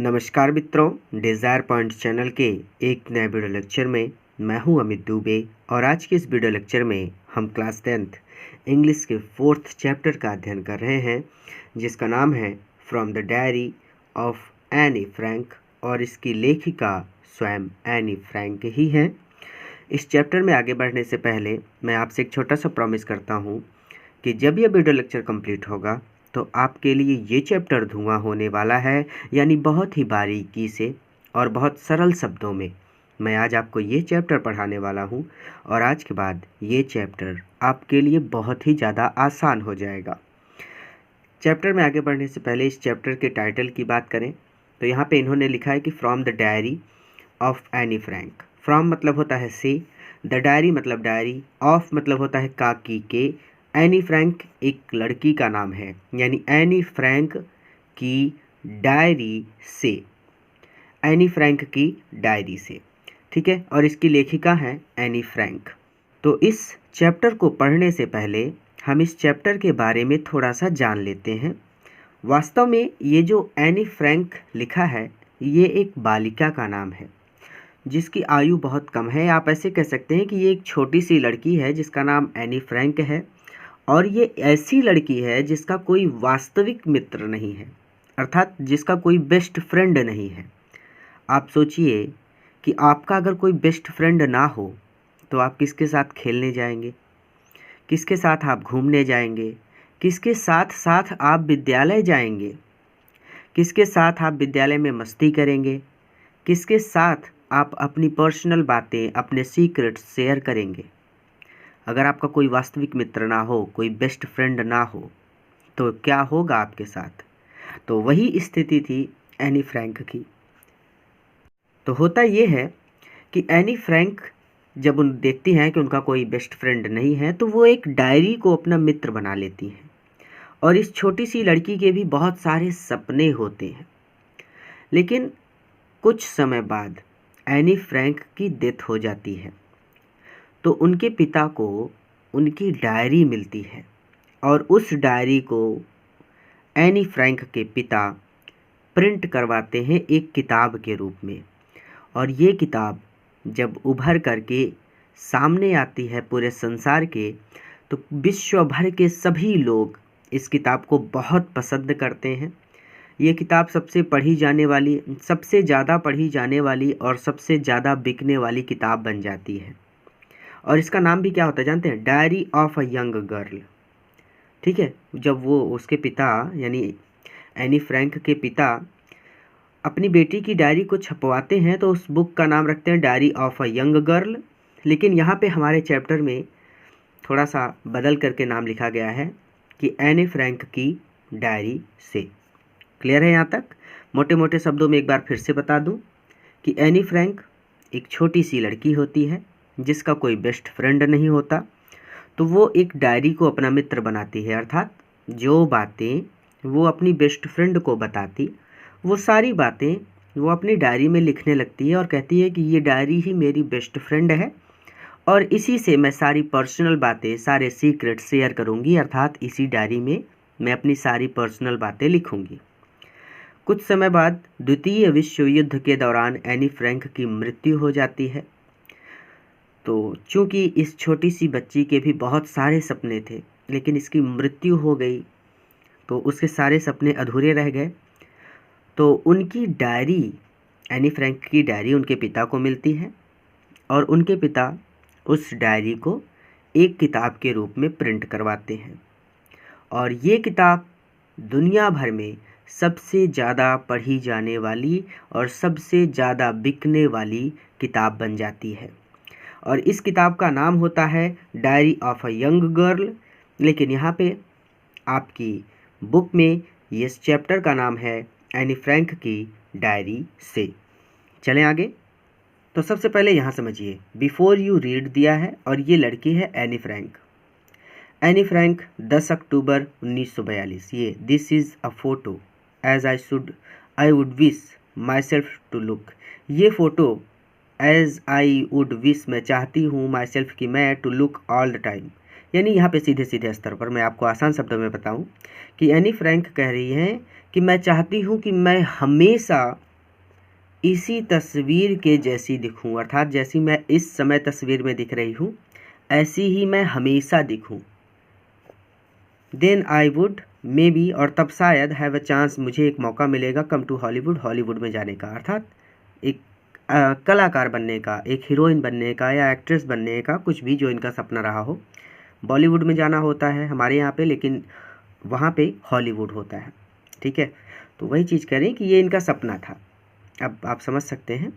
नमस्कार मित्रों, desire point channel के एक नए वीडियो लेक्चर में मैं हूं अमित दुबे और आज के इस वीडियो लेक्चर में हम क्लास 10th इंग्लिश के 4th चैप्टर का अध्ययन कर रहे हैं जिसका नाम है from the diary of Anne Frank और इसकी लेखिका स्वयं एनी फ्रैंक ही हैं। इस चैप्टर में आगे बढ़ने से पहले मैं आपसे एक छोटा सा प्रॉमिस करता हूं कि जब यह वीडियो लेक्चर कंप्लीट होगा तो आपके लिए ये चैप्टर धुआं होने वाला है, यानी बहुत ही बारीकी से और बहुत सरल शब्दों में मैं आज आपको ये चैप्टर पढ़ाने वाला हूँ और आज के बाद ये चैप्टर आपके लिए बहुत ही ज़्यादा आसान हो जाएगा। चैप्टर में आगे बढ़ने से पहले इस चैप्टर के टाइटल की बात करें तो यहाँ पे इन्होंने लिखा है कि from the diary of Anne Frank. From मतलब होता है से, द डायरी मतलब डायरी, ऑफ मतलब होता है काकी के, एनी फ्रैंक एक लड़की का नाम है, यानी एनी फ्रैंक की डायरी से, एनी फ्रैंक की डायरी से, ठीक है। और इसकी लेखिका है एनी फ्रैंक। तो इस चैप्टर को पढ़ने से पहले हम इस चैप्टर के बारे में थोड़ा सा जान लेते हैं। वास्तव में ये जो एनी फ्रैंक लिखा है ये एक बालिका का नाम है जिसकी आयु बहुत कम है। आप ऐसे कह सकते हैं कि ये एक छोटी सी लड़की है जिसका नाम एनी फ्रैंक है और ये ऐसी लड़की है जिसका कोई वास्तविक मित्र नहीं है, अर्थात जिसका कोई बेस्ट फ्रेंड नहीं है। आप सोचिए कि आपका अगर कोई बेस्ट फ्रेंड ना हो तो आप किसके साथ खेलने जाएंगे, किसके साथ आप घूमने जाएंगे, किसके साथ साथ आप विद्यालय जाएंगे, किसके साथ आप विद्यालय में मस्ती करेंगे, किसके साथ आप अपनी पर्सनल बातें, अपने सीक्रेट्स शेयर करेंगे। अगर आपका कोई वास्तविक मित्र ना हो, कोई बेस्ट फ्रेंड ना हो तो क्या होगा आपके साथ? तो वही स्थिति थी एनी फ्रैंक की। तो होता ये है कि एनी फ्रैंक जब उन देखती हैं कि उनका कोई बेस्ट फ्रेंड नहीं है तो वो एक डायरी को अपना मित्र बना लेती हैं और इस छोटी सी लड़की के भी बहुत सारे सपने होते हैं। लेकिन कुछ समय बाद एनी फ्रैंक की डेथ हो जाती है तो उनके पिता को उनकी डायरी मिलती है और उस डायरी को एनी फ्रैंक के पिता प्रिंट करवाते हैं एक किताब के रूप में। और ये किताब जब उभर करके सामने आती है पूरे संसार के तो विश्व भर के सभी लोग इस किताब को बहुत पसंद करते हैं। ये किताब सबसे पढ़ी जाने वाली, सबसे ज़्यादा पढ़ी जाने वाली और सबसे ज़्यादा बिकने वाली किताब बन जाती है। और इसका नाम भी क्या होता है जानते हैं? Diary of a young girl, ठीक है। जब वो उसके पिता यानी एनी फ्रैंक के पिता अपनी बेटी की डायरी को छपवाते हैं तो उस बुक का नाम रखते हैं diary of a young girl. लेकिन यहाँ पे हमारे चैप्टर में थोड़ा सा बदल करके नाम लिखा गया है कि एनी फ्रैंक की डायरी से। क्लियर है यहाँ तक? मोटे मोटे शब्दों में एक बार फिर से बता दूँ कि एनी फ्रैंक एक छोटी सी लड़की होती है जिसका कोई बेस्ट फ्रेंड नहीं होता, तो वो एक डायरी को अपना मित्र बनाती है, अर्थात जो बातें वो अपनी बेस्ट फ्रेंड को बताती वो सारी बातें वो अपनी डायरी में लिखने लगती है और कहती है कि ये डायरी ही मेरी बेस्ट फ्रेंड है और इसी से मैं सारी पर्सनल बातें, सारे सीक्रेट शेयर करूँगी, अर्थात इसी डायरी में मैं अपनी सारी पर्सनल बातें लिखूँगी। कुछ समय बाद द्वितीय विश्व युद्ध के दौरान एनी फ्रैंक की मृत्यु हो जाती है। तो चूँकि इस छोटी सी बच्ची के भी बहुत सारे सपने थे लेकिन इसकी मृत्यु हो गई तो उसके सारे सपने अधूरे रह गए। तो उनकी डायरी, एनी फ्रैंक की डायरी उनके पिता को मिलती है और उनके पिता उस डायरी को एक किताब के रूप में प्रिंट करवाते हैं और ये किताब दुनिया भर में सबसे ज़्यादा पढ़ी जाने वाली और सबसे ज़्यादा बिकने वाली किताब बन जाती है। और इस किताब का नाम होता है diary of a young girl. लेकिन यहाँ पे आपकी बुक में इस चैप्टर का नाम है एनी फ्रैंक की डायरी से। चलें आगे। तो सबसे पहले यहाँ समझिए, बिफोर यू रीड दिया है और ये लड़की है एनी फ्रैंक। एनी फ्रैंक 10 अक्टूबर 1942। ये this is a photo as I would wish myself to look. ये photo as I would wish, मैं चाहती हूँ, माई सेल्फ की मैं, to look all the time. यानी यहाँ पे सीधे सीधे स्तर पर मैं आपको आसान शब्दों में बताऊँ कि एनी फ्रैंक कह रही हैं कि मैं चाहती हूँ कि मैं हमेशा इसी तस्वीर के जैसी दिखूं, अर्थात जैसी मैं इस समय तस्वीर में दिख रही हूँ ऐसी ही मैं हमेशा दिखूं। Then I would maybe, और तब शायद हैव अ चांस, मुझे एक मौका मिलेगा, कम टू हॉलीवुड, हॉलीवुड में जाने का, अर्थात एक कलाकार बनने का, एक हीरोइन बनने का या एक्ट्रेस बनने का, कुछ भी जो इनका सपना रहा हो। बॉलीवुड में जाना होता है हमारे यहाँ पे, लेकिन वहाँ पे हॉलीवुड होता है। ठीक है, तो वही चीज़ कह रहे हैं कि ये इनका सपना था। अब आप समझ सकते हैं,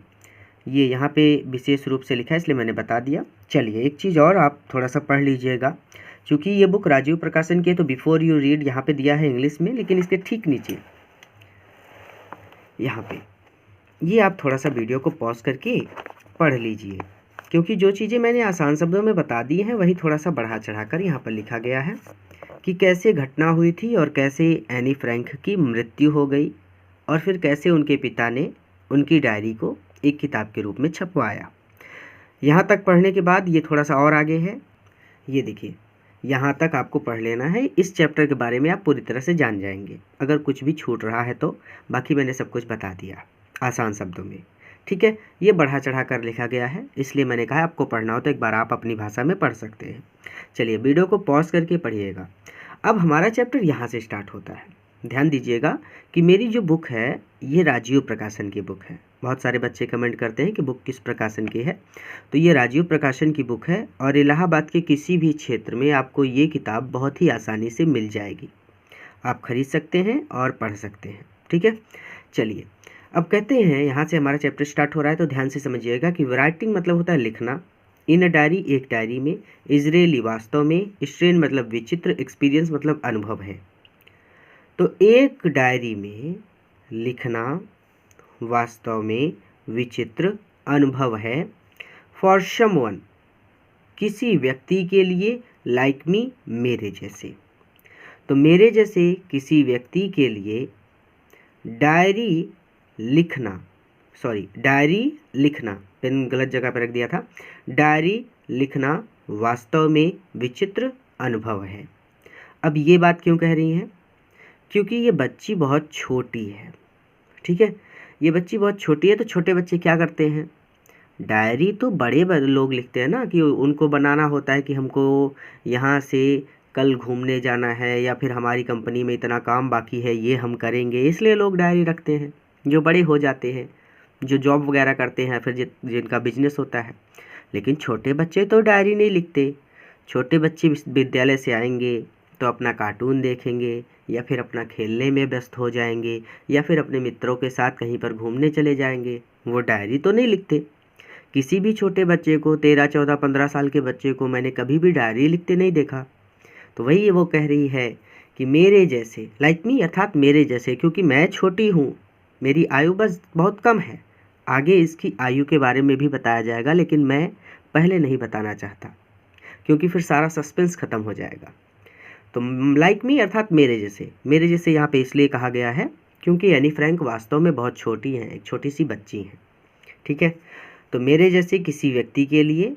ये यहाँ पे विशेष रूप से लिखा है इसलिए मैंने बता दिया। चलिए एक चीज़ और आप थोड़ा सा पढ़ लीजिएगा, क्योंकि ये बुक राजीव प्रकाशन की है, तो बिफोर यू रीड यहाँ पे दिया है इंग्लिश में, लेकिन इसके ठीक नीचे यहाँ पे ये आप थोड़ा सा वीडियो को पॉज करके पढ़ लीजिए, क्योंकि जो चीज़ें मैंने आसान शब्दों में बता दी हैं वही थोड़ा सा बढ़ा चढ़ाकर यहाँ पर लिखा गया है कि कैसे घटना हुई थी और कैसे एनी फ्रैंक की मृत्यु हो गई, और फिर कैसे उनके पिता ने उनकी डायरी को एक किताब के रूप में छपवाया। यहाँ तक पढ़ने के बाद ये थोड़ा सा और आगे है, ये देखिए, यहाँ तक आपको पढ़ लेना है। इस चैप्टर के बारे में आप पूरी तरह से जान जाएंगे। अगर कुछ भी छूट रहा है तो बाकी मैंने सब कुछ बता दिया आसान शब्दों में। ठीक है, ये बढ़ा चढ़ा कर लिखा गया है, इसलिए मैंने कहा आपको पढ़ना हो तो एक बार आप अपनी भाषा में पढ़ सकते हैं। चलिए वीडियो को पॉज करके पढ़िएगा। अब हमारा चैप्टर यहाँ से स्टार्ट होता है। ध्यान दीजिएगा कि मेरी जो बुक है ये राजीव प्रकाशन की बुक है। बहुत सारे बच्चे कमेंट करते हैं कि बुक किस प्रकाशन की है, तो ये राजीव प्रकाशन की बुक है, और इलाहाबाद के किसी भी क्षेत्र में आपको ये किताब बहुत ही आसानी से मिल जाएगी। आप खरीद सकते हैं और पढ़ सकते हैं। ठीक है, चलिए अब कहते हैं, यहाँ से हमारा चैप्टर स्टार्ट हो रहा है, तो ध्यान से समझिएगा कि राइटिंग मतलब होता है लिखना, इन अ डायरी एक डायरी में, इजरायली वास्तव में, स्ट्रेन मतलब विचित्र, एक्सपीरियंस मतलब अनुभव है। तो एक डायरी में लिखना वास्तव में विचित्र अनुभव है। फॉर समवन किसी व्यक्ति के लिए, लाइक मी मेरे जैसे, तो मेरे जैसे किसी व्यक्ति के लिए डायरी लिखना, डायरी लिखना, पेन गलत जगह पर रख दिया था, डायरी लिखना वास्तव में विचित्र अनुभव है। अब ये बात क्यों कह रही हैं? क्योंकि ये बच्ची बहुत छोटी है। ठीक है, ये बच्ची बहुत छोटी है, तो छोटे बच्चे क्या करते हैं, डायरी तो बड़े लोग लिखते हैं ना, कि उनको बनाना होता है कि हमको यहाँ से कल घूमने जाना है, या फिर हमारी कंपनी में इतना काम बाकी है ये हम करेंगे, इसलिए लोग डायरी रखते हैं, जो बड़े हो जाते हैं, जो जॉब वगैरह करते हैं, फिर जिनका बिजनेस होता है। लेकिन छोटे बच्चे तो डायरी नहीं लिखते। छोटे बच्चे विद्यालय से आएंगे तो अपना कार्टून देखेंगे, या फिर अपना खेलने में व्यस्त हो जाएंगे, या फिर अपने मित्रों के साथ कहीं पर घूमने चले जाएंगे। वो डायरी तो नहीं लिखते। किसी भी छोटे बच्चे को, 13, 14, 15 साल के बच्चे को मैंने कभी भी डायरी लिखते नहीं देखा। तो वही वो कह रही है कि मेरे जैसे, लाइक मी अर्थात मेरे जैसे, क्योंकि मैं छोटी हूँ, मेरी आयु बस बहुत कम है। आगे इसकी आयु के बारे में भी बताया जाएगा, लेकिन मैं पहले नहीं बताना चाहता, क्योंकि फिर सारा सस्पेंस ख़त्म हो जाएगा। तो लाइक मी अर्थात मेरे जैसे, मेरे जैसे यहाँ पे इसलिए कहा गया है क्योंकि एनी फ्रैंक वास्तव में बहुत छोटी हैं, एक छोटी सी बच्ची हैं। ठीक है, तो मेरे जैसे किसी व्यक्ति के लिए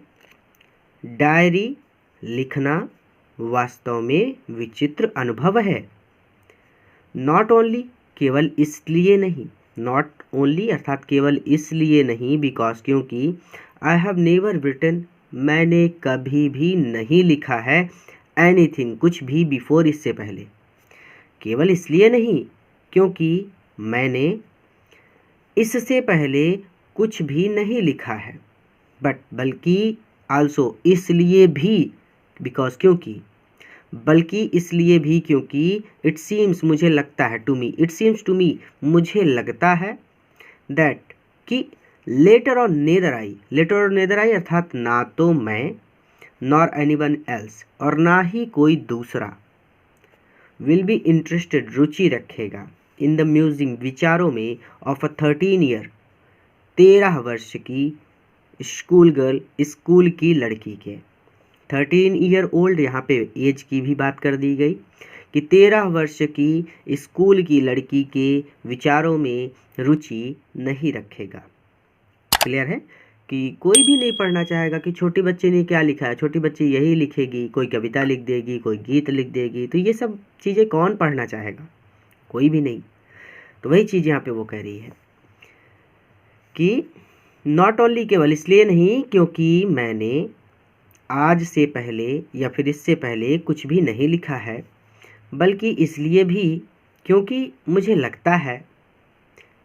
डायरी लिखना वास्तव में विचित्र अनुभव है। नॉट ओनली, केवल इसलिए नहीं, नॉट ओनली अर्थात केवल इसलिए नहीं, बिकॉज क्योंकि, आई हैव नेवर रिटन मैंने कभी भी नहीं लिखा है, एनीथिंग कुछ भी, बिफोर इससे पहले। केवल इसलिए नहीं क्योंकि मैंने इससे पहले कुछ भी नहीं लिखा है, बल्कि आल्सो इसलिए भी, बिकॉज क्योंकि, बल्कि इसलिए भी क्योंकि, इट सीम्स मुझे लगता है, to me, it seems to me मुझे लगता है, दैट कि, लेटर और नेदर आई, लेटर और नेदर आई अर्थात ना तो मैं, नॉर एनीवन एल्स और ना ही कोई दूसरा, विल बी इंटरेस्टेड रुचि रखेगा, इन द म्यूजिंग विचारों में, ऑफ अ 13 ईयर 13 वर्ष की स्कूल गर्ल, स्कूल की लड़की के। 13 ईयर ओल्ड, यहाँ पे एज की भी बात कर दी गई कि 13 वर्ष की स्कूल की लड़की के विचारों में रुचि नहीं रखेगा। क्लियर है कि कोई भी नहीं पढ़ना चाहेगा कि छोटी बच्ची ने क्या लिखा है, छोटी बच्ची यही लिखेगी, कोई कविता लिख देगी, कोई गीत लिख देगी, तो ये सब चीज़ें कौन पढ़ना चाहेगा, कोई भी नहीं। तो वही चीज़ यहाँ पे वो कह रही है कि नॉट ओनली केवल इसलिए नहीं क्योंकि मैंने आज से पहले या फिर इससे पहले कुछ भी नहीं लिखा है, बल्कि इसलिए भी क्योंकि मुझे लगता है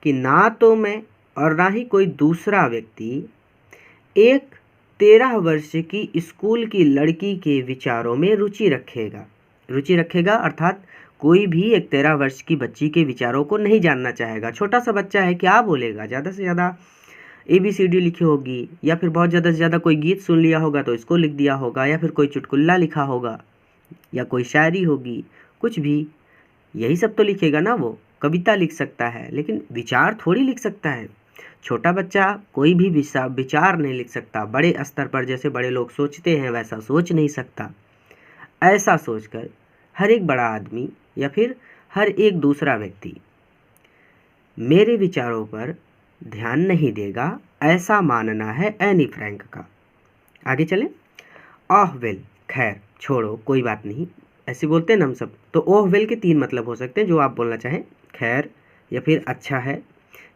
कि ना तो मैं और ना ही कोई दूसरा व्यक्ति एक 13 वर्ष की स्कूल की लड़की के विचारों में रुचि रखेगा अर्थात कोई भी एक 13 वर्ष की बच्ची के विचारों को नहीं जानना चाहेगा। छोटा सा बच्चा है, क्या बोलेगा, ज़्यादा से ज़्यादा ABCD लिखी होगी, या फिर बहुत ज़्यादा से ज़्यादा कोई गीत सुन लिया होगा तो इसको लिख दिया होगा, या फिर कोई चुटकुल्ला लिखा होगा, या कोई शायरी होगी, कुछ भी, यही सब तो लिखेगा ना। वो कविता लिख सकता है लेकिन विचार थोड़ी लिख सकता है। छोटा बच्चा कोई भी विचार नहीं लिख सकता, बड़े स्तर पर जैसे बड़े लोग सोचते हैं वैसा सोच नहीं सकता। ऐसा सोचकर हर एक बड़ा आदमी या फिर हर एक दूसरा व्यक्ति मेरे विचारों पर ध्यान नहीं देगा, ऐसा मानना है एनी फ्रैंक का। आगे चलें। ओह वेल, खैर छोड़ो, कोई बात नहीं, ऐसे बोलते हैं ना हम सब। तो ओह वेल के 3 मतलब हो सकते हैं जो आप बोलना चाहें, खैर, या फिर अच्छा है,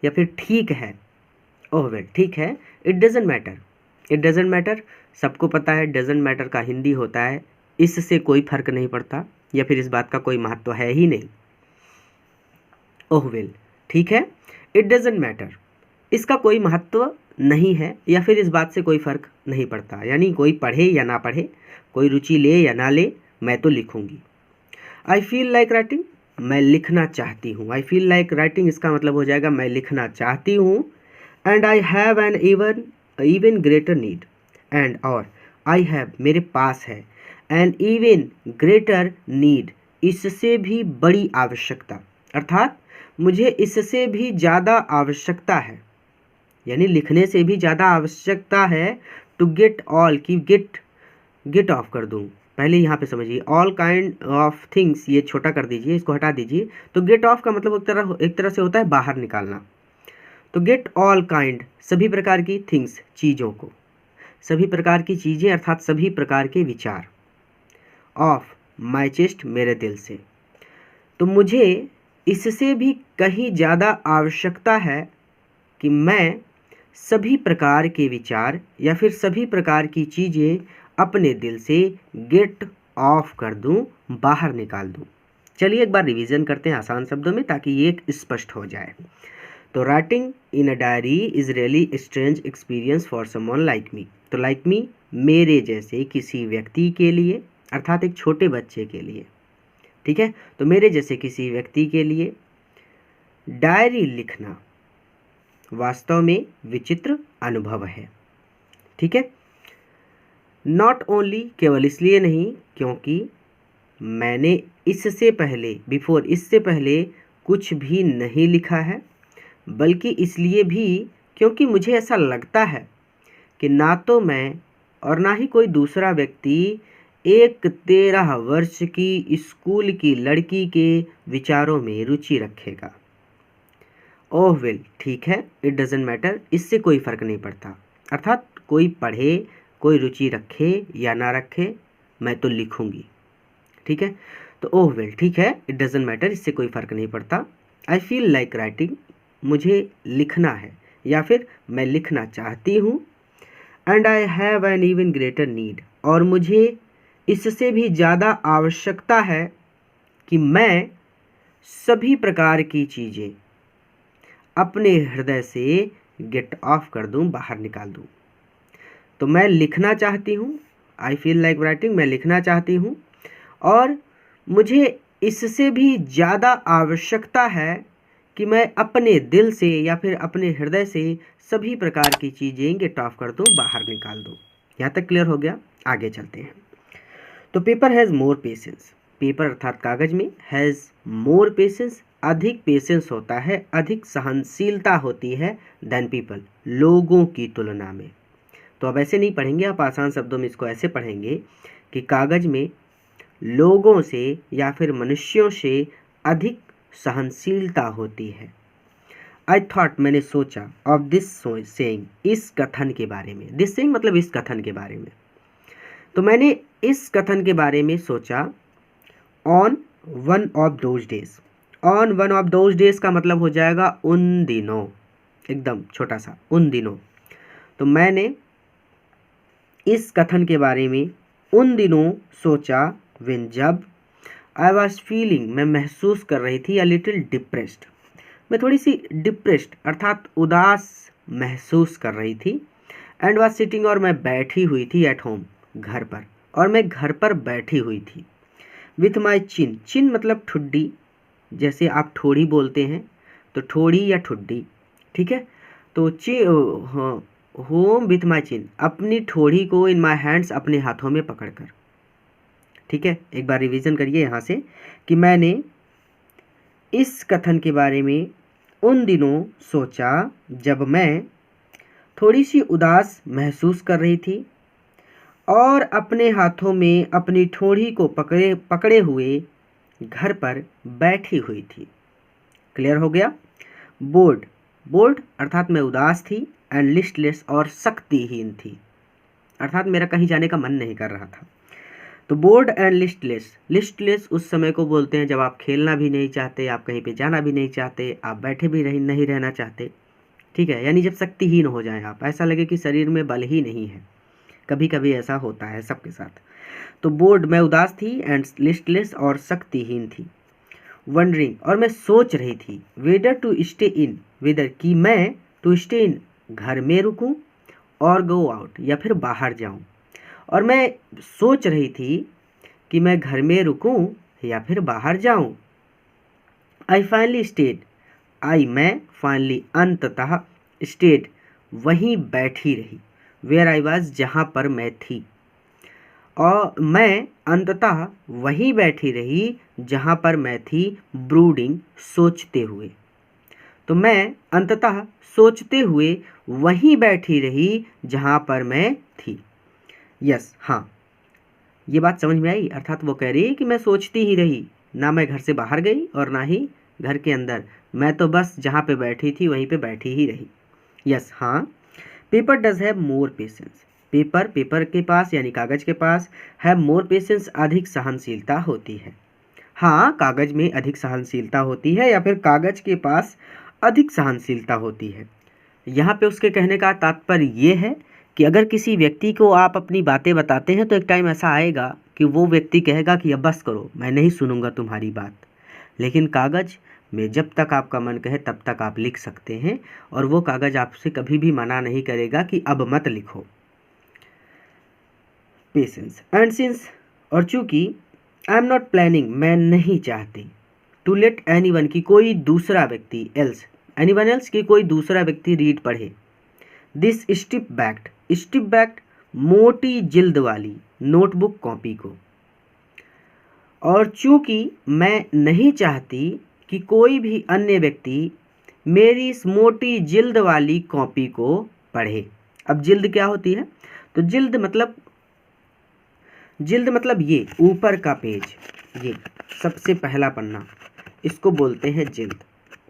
या फिर ठीक है। ओह वेल, ठीक है। It doesn't matter, it doesn't matter, सबको पता है डजेंट मैटर का हिंदी होता है इससे कोई फर्क नहीं पड़ता, या फिर इस बात का कोई महत्व है ही नहीं। ओह वेल, ठीक है। इट डजेंट मैटर, इसका कोई महत्व नहीं है या फिर इस बात से कोई फ़र्क नहीं पड़ता, यानी कोई पढ़े या ना पढ़े, कोई रुचि ले या ना ले, मैं तो लिखूंगी। आई फील लाइक राइटिंग, मैं लिखना चाहती हूँ। आई फील लाइक राइटिंग इसका मतलब हो जाएगा मैं लिखना चाहती हूँ। And I have an even greater need, and और आई हैव मेरे पास है, एन इवन ग्रेटर नीड इससे भी बड़ी आवश्यकता, अर्थात मुझे इससे भी ज़्यादा आवश्यकता है, यानी लिखने से भी ज़्यादा आवश्यकता है। टू गेट ऑल की गेट ऑफ कर दूँ, पहले यहाँ पे समझिए, ऑल काइंड ऑफ थिंग्स ये छोटा कर दीजिए, इसको हटा दीजिए। तो गेट ऑफ का मतलब एक तरह से होता है बाहर निकालना। तो गेट ऑल काइंड सभी प्रकार की थिंग्स चीज़ों को, सभी प्रकार की चीज़ें अर्थात सभी प्रकार के विचार, ऑफ माई चेस्ट मेरे दिल से। तो मुझे इससे भी कहीं ज़्यादा आवश्यकता है कि मैं सभी प्रकार के विचार या फिर सभी प्रकार की चीज़ें अपने दिल से गेट ऑफ कर दूं, बाहर निकाल दूं। चलिए एक बार रिवीजन करते हैं आसान शब्दों में ताकि ये एक स्पष्ट हो जाए। तो writing in a diary is really strange experience for someone like me. तो लाइक मी मेरे जैसे किसी व्यक्ति के लिए, अर्थात एक छोटे बच्चे के लिए, ठीक है। तो मेरे जैसे किसी व्यक्ति के लिए डायरी लिखना वास्तव में विचित्र अनुभव है, ठीक है। नॉट ओनली केवल इसलिए नहीं क्योंकि मैंने इससे पहले कुछ भी नहीं लिखा है, बल्कि इसलिए भी क्योंकि मुझे ऐसा लगता है कि ना तो मैं और ना ही कोई दूसरा व्यक्ति एक 13 वर्ष की स्कूल की लड़की के विचारों में रुचि रखेगा। ओह वेल, ठीक है। इट डजेंट मैटर, इससे कोई फ़र्क नहीं पड़ता, अर्थात कोई पढ़े, कोई रुचि रखे या ना रखे, मैं तो लिखूंगी, ठीक है। तो ओह वेल, ठीक है। इट डजेंट मैटर, इससे कोई फ़र्क नहीं पड़ता। आई फील लाइक राइटिंग, मुझे लिखना है या फिर मैं लिखना चाहती हूँ। And I have an even greater need, और मुझे इससे भी ज़्यादा आवश्यकता है कि मैं सभी प्रकार की चीज़ें अपने हृदय से गेट ऑफ कर दूं, बाहर निकाल दूं। तो मैं लिखना चाहती हूँ, आई फील लाइक राइटिंग, मैं लिखना चाहती हूँ, और मुझे इससे भी ज़्यादा आवश्यकता है कि मैं अपने दिल से या फिर अपने हृदय से सभी प्रकार की चीज़ें गेट ऑफ कर दूँ, बाहर निकाल दूँ। यहाँ तक क्लियर हो गया। आगे चलते हैं। तो paper has more patience, paper अर्थात कागज़ में, हैज़ मोर पेशेंस अधिक पेशेंस होता है, अधिक सहनशीलता होती है, देन पीपल लोगों की तुलना में। तो अब ऐसे नहीं पढ़ेंगे, आप आसान शब्दों में इसको ऐसे पढ़ेंगे कि कागज़ में लोगों से या फिर मनुष्यों से अधिक सहनशीलता होती है। आई थॉट, मैंने सोचा, ऑफ दिस सेइंग, इस कथन के बारे में। दिस सेइंग मतलब इस कथन के बारे में। तो मैंने इस कथन के बारे में सोचा on one of those days. On one of those days का मतलब हो जाएगा उन दिनों, एकदम छोटा सा, उन दिनों। तो मैंने इस कथन के बारे में उन दिनों सोचा, when जब आई वॉज फीलिंग, मैं महसूस कर रही थी, अ लिटिल डिप्रेस्ड, मैं थोड़ी सी डिप्रेस्ड अर्थात उदास महसूस कर रही थी। एंड वॉज सिटिंग, और मैं बैठी हुई थी, एट होम, घर पर, और मैं घर पर बैठी हुई थी। विथ माई चिन, चिन मतलब ठुड्डी, जैसे आप ठोड़ी बोलते हैं तो ठोड़ी या ठुड्डी, ठीक है। तो होम विथ माई चिन, अपनी ठोड़ी को इन माई हैंड्स, अपने हाथों में पकड़कर, ठीक है। एक बार रिवीजन करिए यहाँ से कि मैंने इस कथन के बारे में उन दिनों सोचा जब मैं थोड़ी सी उदास महसूस कर रही थी और अपने हाथों में अपनी ठोड़ी को पकड़े हुए घर पर बैठी हुई थी। क्लियर हो गया। बोर्ड, बोर्ड अर्थात मैं उदास थी, एंड लिस्टलेस, और शक्तिहीन थी, अर्थात मेरा कहीं जाने का मन नहीं कर रहा था। तो बोर्ड एंड लिस्टलेस, लिस्टलेस उस समय को बोलते हैं जब आप खेलना भी नहीं चाहते, आप कहीं पे जाना भी नहीं चाहते, आप बैठे भी नहीं रहना चाहते, ठीक है। यानी जब शक्तिहीन हो जाएं आप, ऐसा लगे कि शरीर में बल ही नहीं है, कभी कभी ऐसा होता है सबके साथ। तो बोर्ड, मैं उदास थी, एंड लिस्टलेस, और शक्तिहीन थी। वंडरिंग, और मैं सोच रही थी, whether to stay in, whether कि मैं टू स्टे इन, घर में रुकूं, और गो आउट, या फिर बाहर जाऊं। और मैं सोच रही थी कि मैं घर में रुकूं या फिर बाहर जाऊं। आई फाइनली स्टेड, आई मैं, फाइनली अंततः, स्टेड वहीं बैठी रही, वेयर आई वॉज जहाँ पर मैं थी, और मैं अंततः वहीं बैठी रही जहाँ पर मैं थी, ब्रूडिंग सोचते हुए। तो मैं अंततः सोचते हुए वहीं बैठी रही जहाँ पर मैं थी। यस, हाँ, ये बात समझ में आई। अर्थात वो कह रही है कि मैं सोचती ही रही, ना मैं घर से बाहर गई और ना ही घर के अंदर, मैं तो बस जहाँ पे बैठी थी वहीं पे बैठी ही रही। यस, हाँ। Paper does have more patience, paper, paper के पास यानी कागज के पास, हैव मोर पेशेंस अधिक सहनशीलता होती है। हाँ, कागज में अधिक सहनशीलता होती है, या फिर कागज के पास अधिक सहनशीलता होती है। यहाँ पे उसके कहने का तात्पर्य ये है कि अगर किसी व्यक्ति को आप अपनी बातें बताते हैं तो एक टाइम ऐसा आएगा कि वो व्यक्ति कहेगा कि अब बस करो, मैं नहीं सुनूंगा तुम्हारी बात। लेकिन कागज में जब तक आपका मन कहे तब तक आप लिख सकते हैं, और वो कागज आपसे कभी भी मना नहीं करेगा कि अब मत लिखो। पेशेंस एंड सिंस, और चूंकि आई एम नॉट प्लानिंग, मैं नहीं चाहती, टू लेट एनीवन की कोई दूसरा व्यक्ति, एल्स एनीवन एल्स की कोई दूसरा व्यक्ति रीड पढ़े, दिस स्टिप बैक्ड, स्टिप बैक्ड मोटी जिल्द वाली नोटबुक कॉपी को। और चूंकि मैं नहीं चाहती कि कोई भी अन्य व्यक्ति मेरी इस मोटी जिल्द वाली कॉपी को पढ़े। अब जिल्द क्या होती है? तो जिल्द मतलब ये ऊपर का पेज, ये सबसे पहला पन्ना, इसको बोलते हैं जिल्द,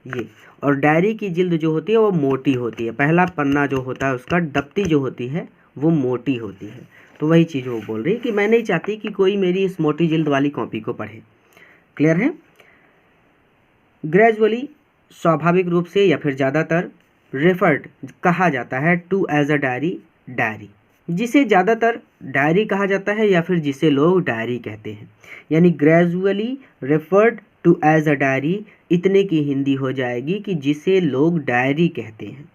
ये। और डायरी की जिल्द जो होती है वो मोटी होती है, पहला पन्ना जो होता है उसका दप्ती जो होती है वो मोटी होती है। तो वही चीज़ वो बोल रही है कि मैं नहीं चाहती कि कोई मेरी इस मोटी जिल्द वाली कॉपी को पढ़े। क्लियर है? ग्रेजुअली स्वाभाविक रूप से या फिर ज़्यादातर, रेफर्ड कहा जाता है to as a diary, diary जिसे ज़्यादातर डायरी कहा जाता है या फिर जिसे लोग डायरी कहते हैं। यानी gradually referred to as a diary, इतने की हिंदी हो जाएगी कि जिसे लोग डायरी कहते हैं।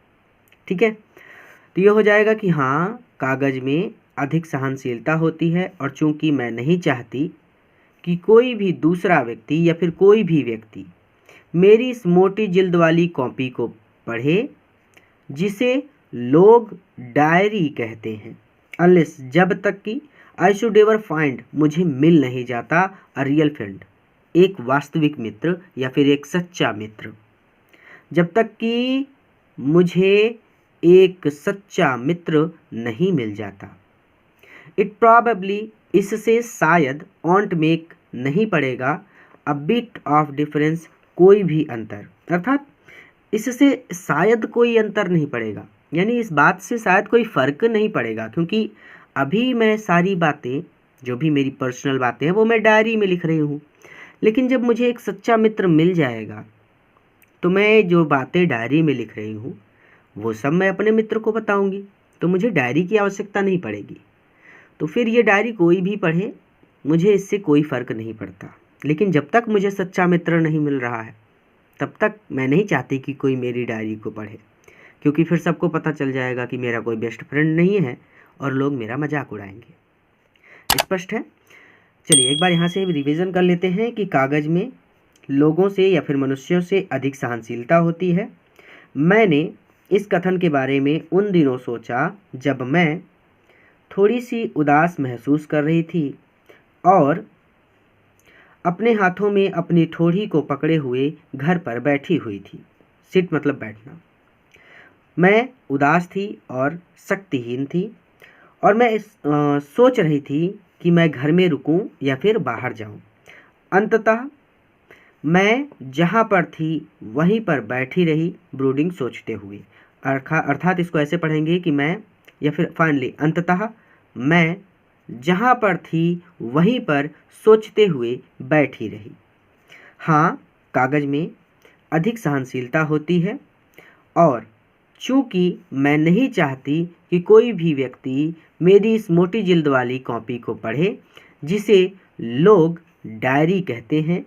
ठीक है, तो ये हो जाएगा कि हाँ, कागज़ में अधिक सहनशीलता होती है, और चूंकि मैं नहीं चाहती कि कोई भी दूसरा व्यक्ति या फिर कोई भी व्यक्ति मेरी इस मोटी जिल्द वाली कॉपी को पढ़े जिसे लोग डायरी कहते हैं, अनलेस जब तक कि आई शुड एवर फाइंड, मुझे मिल नहीं जाता, अ रियल फ्रेंड, एक वास्तविक मित्र या फिर एक सच्चा मित्र, जब तक कि मुझे एक सच्चा मित्र नहीं मिल जाता। इट प्रॉबेबली, इससे शायद, ऑन्ट मेक नहीं पड़ेगा, अ बिट ऑफ डिफरेंस, कोई भी अंतर, अर्थात इससे शायद कोई अंतर नहीं पड़ेगा, यानी इस बात से शायद कोई फ़र्क नहीं पड़ेगा, क्योंकि अभी मैं सारी बातें, जो भी मेरी पर्सनल बातें हैं वो मैं डायरी में लिख रही हूँ, लेकिन जब मुझे एक सच्चा मित्र मिल जाएगा तो मैं जो बातें डायरी में लिख रही हूँ वो सब मैं अपने मित्र को बताऊंगी, तो मुझे डायरी की आवश्यकता नहीं पड़ेगी। तो फिर ये डायरी कोई भी पढ़े, मुझे इससे कोई फ़र्क नहीं पड़ता। लेकिन जब तक मुझे सच्चा मित्र नहीं मिल रहा है, तब तक मैं नहीं चाहती कि कोई मेरी डायरी को पढ़े, क्योंकि फिर सबको पता चल जाएगा कि मेरा कोई बेस्ट फ्रेंड नहीं है और लोग मेरा मजाक उड़ाएंगे। स्पष्ट है? चलिए एक बार यहाँ से रिवीजन कर लेते हैं कि कागज़ में लोगों से या फिर मनुष्यों से अधिक सहनशीलता होती है। मैंने इस कथन के बारे में उन दिनों सोचा जब मैं थोड़ी सी उदास महसूस कर रही थी और अपने हाथों में अपनी ठोड़ी को पकड़े हुए घर पर बैठी हुई थी। सिट मतलब बैठना। मैं उदास थी और शक्तिहीन थी और मैं सोच रही थी कि मैं घर में रुकूं या फिर बाहर जाऊं। अंततः मैं जहाँ पर थी वहीं पर बैठी रही, ब्रूडिंग सोचते हुए। अर्थात इसको ऐसे पढ़ेंगे कि मैं या फिर फाइनली अंततः मैं जहाँ पर थी वहीं पर सोचते हुए बैठी रही। हाँ, कागज़ में अधिक सहनशीलता होती है और चूँकि मैं नहीं चाहती कि कोई भी व्यक्ति मेरी इस मोटी जिल्द वाली कॉपी को पढ़े, जिसे लोग डायरी कहते हैं,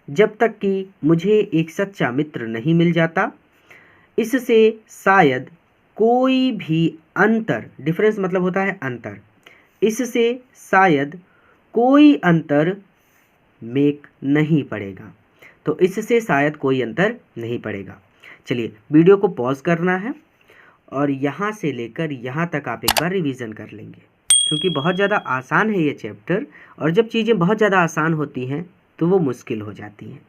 जब तक कि मुझे एक सच्चा मित्र नहीं मिल जाता, इससे शायद कोई भी अंतर, डिफरेंस मतलब होता है अंतर, इससे शायद कोई अंतर मेक नहीं पड़ेगा। तो इससे शायद कोई अंतर नहीं पड़ेगा। चलिए वीडियो को पॉज करना है और यहाँ से लेकर यहाँ तक आप एक बार रिवीजन कर लेंगे, क्योंकि बहुत ज़्यादा आसान है ये चैप्टर, और जब चीज़ें बहुत ज़्यादा आसान होती हैं तो वो मुश्किल हो जाती हैं।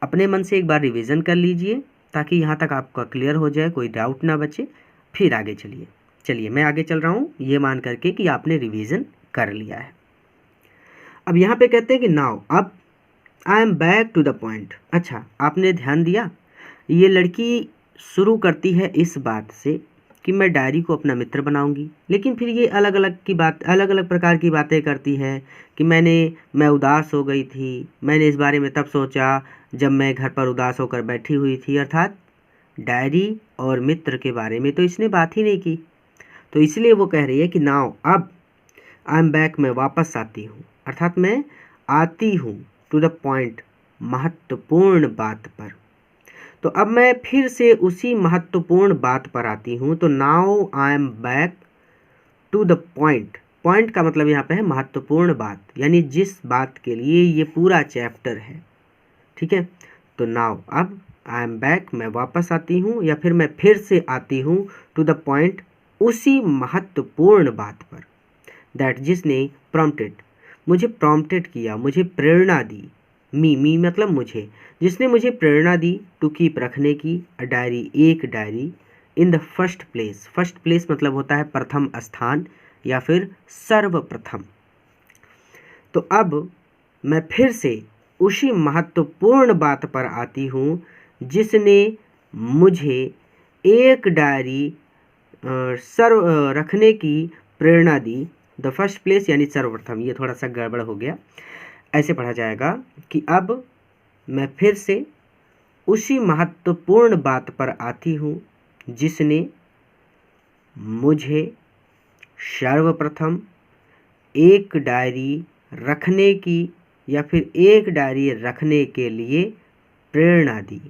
अपने मन से एक बार रिवीजन कर लीजिए ताकि यहाँ तक आपका क्लियर हो जाए, कोई डाउट ना बचे, फिर आगे चलिए। चलिए मैं आगे चल रहा हूँ ये मान करके कि आपने रिवीजन कर लिया है। अब यहाँ पे कहते हैं कि नाउ, अब I am back to the point. अच्छा, आपने ध्यान दिया, ये लड़की शुरू करती है इस बात से कि मैं डायरी को अपना मित्र बनाऊंगी, लेकिन फिर ये अलग अलग प्रकार की बातें करती है कि मैं उदास हो गई थी, मैंने इस बारे में तब सोचा जब मैं घर पर उदास होकर बैठी हुई थी। अर्थात डायरी और मित्र के बारे में तो इसने बात ही नहीं की। तो इसलिए वो कह रही है कि नाउ, अब आई एम बैक, मैं वापस आती हूँ, अर्थात मैं आती हूँ टू द पॉइंट, महत्वपूर्ण बात पर। तो अब मैं फिर से उसी महत्वपूर्ण बात पर आती हूँ। तो now I am back to the point. Point का मतलब यहाँ पे है महत्वपूर्ण बात, यानी जिस बात के लिए ये पूरा चैप्टर है। ठीक है, तो नाउ, अब आई एम बैक, मैं वापस आती हूँ या फिर मैं फिर से आती हूँ टू द पॉइंट, उसी महत्वपूर्ण बात पर, दैट, जिसने प्रॉम्प्टेड, मुझे प्रॉम्प्टेड किया, मुझे प्रेरणा दी, मी मतलब मुझे, जिसने मुझे प्रेरणा दी टू कीप, रखने की, अ डायरी, एक diary, in the first place. First place मतलब होता है प्रथम स्थान या फिर सर्वप्रथम। तो अब मैं फिर से उसी महत्वपूर्ण बात पर आती हूँ जिसने मुझे एक डायरी रखने की प्रेरणा दी। द फर्स्ट प्लेस यानी सर्वप्रथम, ये थोड़ा सा गड़बड़ हो गया, ऐसे पढ़ा जाएगा कि अब मैं फिर से उसी महत्वपूर्ण बात पर आती हूँ जिसने मुझे सर्वप्रथम एक डायरी रखने की या फिर एक डायरी रखने के लिए प्रेरणा दी।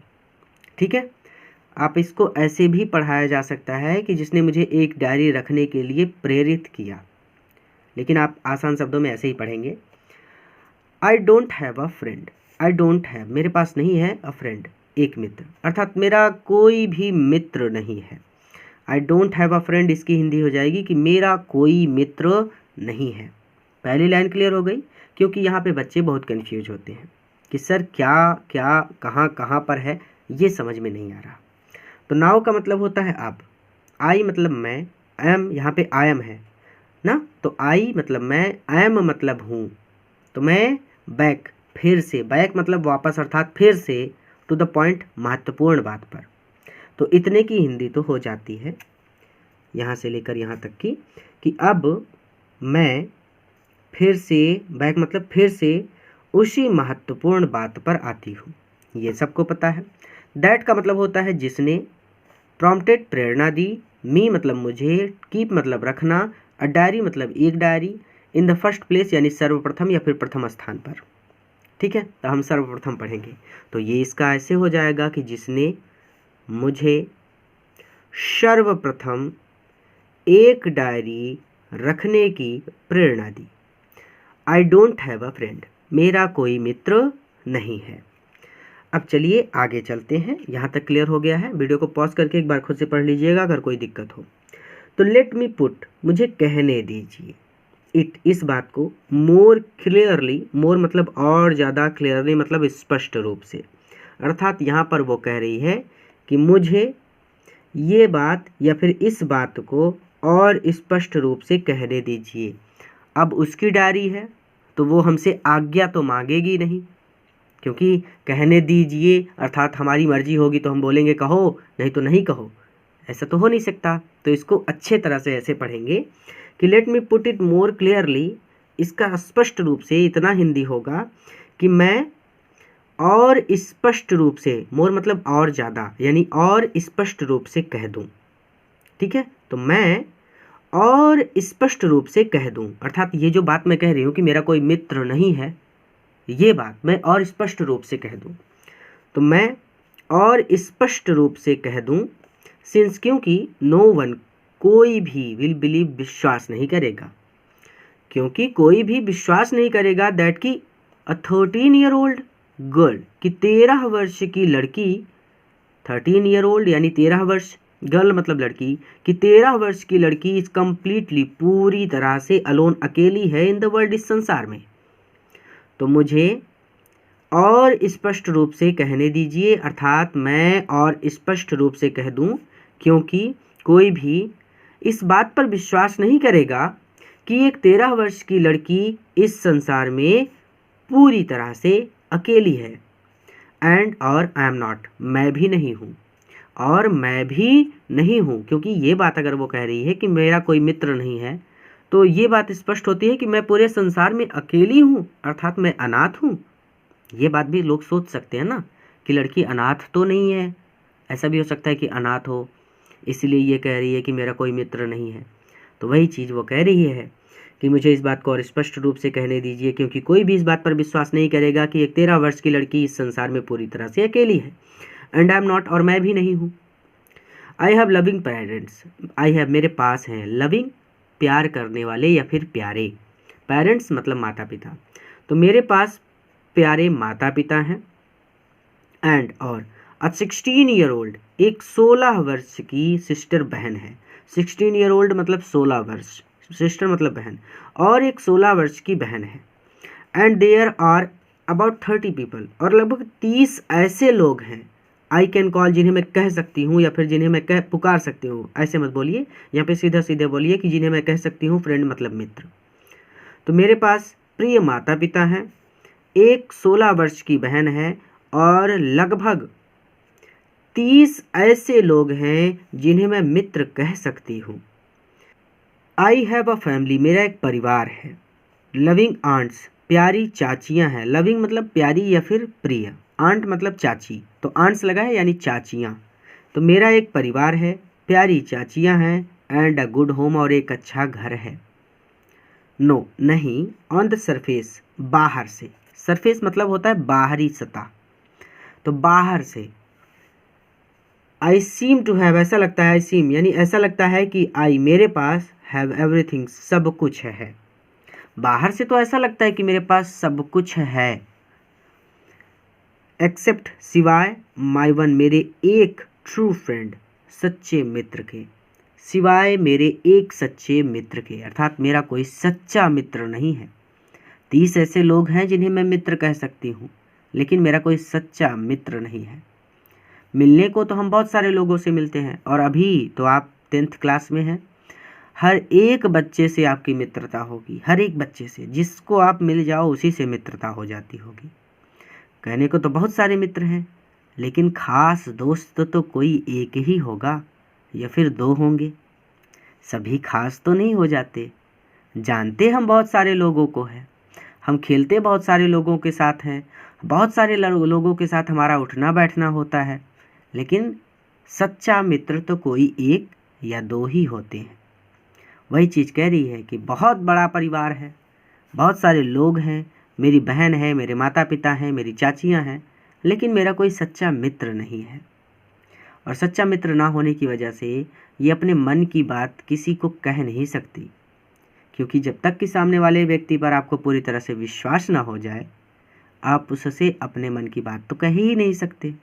ठीक है, आप इसको ऐसे भी पढ़ाया जा सकता है कि जिसने मुझे एक डायरी रखने के लिए प्रेरित किया, लेकिन आप आसान शब्दों में ऐसे ही पढ़ेंगे। आई don't have a friend. I don't have, मेरे पास नहीं है, अ फ्रेंड, एक मित्र, अर्थात मेरा कोई भी मित्र नहीं है। आई डोंट हैव अ फ्रेंड, इसकी हिंदी हो जाएगी कि मेरा कोई मित्र नहीं है। पहली लाइन क्लियर हो गई, क्योंकि यहाँ पे बच्चे बहुत कंफ्यूज होते हैं कि सर क्या क्या कहाँ पर है, ये समझ में नहीं आ रहा। तो नाउ का मतलब होता है अब, आई मतलब मैं, एम यहाँ पे आई एम है ना, तो आई मतलब मैं, एम मतलब हूँ, तो मैं बैक, फिर से, बैक मतलब वापस, अर्थात फिर से, टू द पॉइंट, महत्वपूर्ण बात पर। तो इतने की हिंदी तो हो जाती है यहाँ से लेकर यहाँ तक की कि अब मैं फिर से, बैक मतलब फिर से, उसी महत्वपूर्ण बात पर आती हूँ, ये सबको पता है। दैट का मतलब होता है जिसने, प्रॉम्प्टेड प्रेरणा दी, मी मतलब मुझे, कीप मतलब रखना, अ डायरी मतलब एक diary, in the first place यानी सर्वप्रथम या फिर प्रथम स्थान पर। ठीक है, तो हम सर्वप्रथम पढ़ेंगे। तो ये इसका ऐसे हो जाएगा कि जिसने मुझे सर्वप्रथम एक डायरी रखने की प्रेरणा दी। I don't have a friend, मेरा कोई मित्र नहीं है। अब चलिए आगे चलते हैं। यहाँ तक क्लियर हो गया है? वीडियो को पॉज करके एक बार खुद से पढ़ लीजिएगा अगर कोई दिक्कत हो तो। लेट मी पुट, मुझे कहने दीजिए, इट, इस बात को, मोर क्लियरली, मोर मतलब और ज़्यादा, क्लियरली मतलब स्पष्ट रूप से, अर्थात यहाँ पर वो कह रही है कि मुझे ये बात या फिर इस बात को और स्पष्ट रूप से कहने दीजिए। अब उसकी डायरी है तो वो हमसे आज्ञा तो मांगेगी नहीं, क्योंकि कहने दीजिए अर्थात हमारी मर्जी होगी तो हम बोलेंगे कहो, नहीं तो नहीं कहो, ऐसा तो हो नहीं सकता। तो इसको अच्छे तरह से ऐसे पढ़ेंगे कि let me put it more clearly, इसका स्पष्ट रूप से इतना हिंदी होगा कि मैं और स्पष्ट रूप से, मोर मतलब और ज़्यादा, यानी और स्पष्ट रूप से कह दूं। ठीक है, तो मैं और स्पष्ट रूप से कह दूं, अर्थात ये जो बात मैं कह रही हूँ कि मेरा कोई मित्र नहीं है, ये बात मैं और स्पष्ट रूप से कह दूं। तो मैं और स्पष्ट रूप से कह दूं, सिंस, क्योंकि, नो वन, कोई भी, विल बिलीव, विश्वास नहीं करेगा, क्योंकि कोई भी विश्वास नहीं करेगा, दैट की अ 13 ईयर ओल्ड गर्ल, कि 13 वर्ष की लड़की, 13 ईयर ओल्ड यानी 13 वर्ष, गर्ल मतलब लड़की, कि 13 वर्ष की लड़की इज कम्प्लीटली, पूरी तरह से, अलोन, अकेली है, इन द वर्ल्ड, इस संसार में। तो मुझे और स्पष्ट रूप से कहने दीजिए, अर्थात मैं और स्पष्ट रूप से कह दूं, क्योंकि कोई भी इस बात पर विश्वास नहीं करेगा कि एक 13 वर्ष की लड़की इस संसार में पूरी तरह से अकेली है। एंड, और, आई एम नॉट, मैं भी नहीं हूँ, और मैं भी नहीं हूँ, क्योंकि ये बात अगर वो कह रही है कि मेरा कोई मित्र नहीं है, तो ये बात स्पष्ट होती है कि मैं पूरे संसार में अकेली हूँ, अर्थात मैं अनाथ हूँ। ये बात भी लोग सोच सकते हैं ना कि लड़की अनाथ तो नहीं है, ऐसा भी हो सकता है कि अनाथ हो, इसलिए ये कह रही है कि मेरा कोई मित्र नहीं है। तो वही चीज़ वो कह रही है कि मुझे इस बात को और स्पष्ट रूप से कहने दीजिए, क्योंकि कोई भी इस बात पर विश्वास नहीं करेगा कि एक 13 वर्ष की लड़की इस संसार में पूरी तरह से अकेली है। एंड आई एम नॉट, और मैं भी नहीं हूँ। I have loving parents, I have मेरे पास हैं, लविंग प्यार करने वाले या फिर प्यारे, पेरेंट्स मतलब माता पिता, तो मेरे पास प्यारे माता पिता हैं। एंड, और, अ 16 ईयर ओल्ड, एक 16 वर्ष की सिस्टर बहन है। 16 ईयर ओल्ड मतलब 16 वर्ष, सिस्टर मतलब बहन, और एक 16 वर्ष की बहन है। And there are about 30 people, और लगभग 30 ऐसे लोग हैं, आई कैन कॉल, जिन्हें मैं कह सकती हूँ या फिर जिन्हें मैं पुकार सकती हूँ, ऐसे मत बोलिए, यहाँ पे सीधा सीधे बोलिए कि जिन्हें मैं कह सकती हूँ, फ्रेंड मतलब मित्र। तो मेरे पास प्रिय माता पिता हैं, एक 16 वर्ष की बहन है, और लगभग 30 ऐसे लोग हैं जिन्हें मैं मित्र कह सकती हूँ। आई हैव अ फैमिली, मेरा एक परिवार है। लविंग आंट्स, प्यारी चाचियाँ हैं, लविंग मतलब प्यारी या फिर प्रिय, आंट मतलब चाची, तो आंट्स लगा है यानी चाचियाँ। तो मेरा एक परिवार है, प्यारी चाचियाँ हैं, एंड अ गुड होम, और एक अच्छा घर है। नो, नहीं, ऑन द सरफेस, बाहर से, सरफेस मतलब होता है बाहरी सतह, तो बाहर से। आई सीम टू हैव, ऐसा लगता है, आई सीम यानी ऐसा लगता है कि आई मेरे पास, हैव एवरीथिंग सब कुछ है। बाहर से तो ऐसा लगता है कि मेरे पास सब कुछ है, एक्सेप्ट सिवाय, माई वन मेरे एक, ट्रू फ्रेंड सच्चे मित्र के, सिवाय मेरे एक सच्चे मित्र के, अर्थात मेरा कोई सच्चा मित्र नहीं है। 30 ऐसे लोग हैं जिन्हें मैं मित्र कह सकती हूँ, लेकिन मेरा कोई सच्चा मित्र नहीं है। मिलने को तो हम बहुत सारे लोगों से मिलते हैं, और अभी तो आप 10th क्लास में हैं, हर एक बच्चे से आपकी मित्रता होगी, हर एक बच्चे से, जिसको आप मिल जाओ उसी से मित्रता हो जाती होगी। कहने को तो बहुत सारे मित्र हैं, लेकिन खास दोस्त तो कोई एक ही होगा या फिर 2 होंगे, सभी खास तो नहीं हो जाते। जानते हम बहुत सारे लोगों को हैं, हम खेलते बहुत सारे लोगों के साथ हैं, बहुत सारे लोगों के साथ हमारा उठना बैठना होता है, लेकिन सच्चा मित्र तो कोई एक या दो ही होते हैं। वही चीज़ कह रही है कि बहुत बड़ा परिवार है, बहुत सारे लोग हैं, मेरी बहन है, मेरे माता पिता हैं, मेरी चाचियाँ हैं, लेकिन मेरा कोई सच्चा मित्र नहीं है। और सच्चा मित्र ना होने की वजह से ये अपने मन की बात किसी को कह नहीं सकती, क्योंकि जब तक कि सामने वाले व्यक्ति पर आपको पूरी तरह से विश्वास ना हो जाए, आप उससे अपने मन की बात तो कह ही नहीं सकते।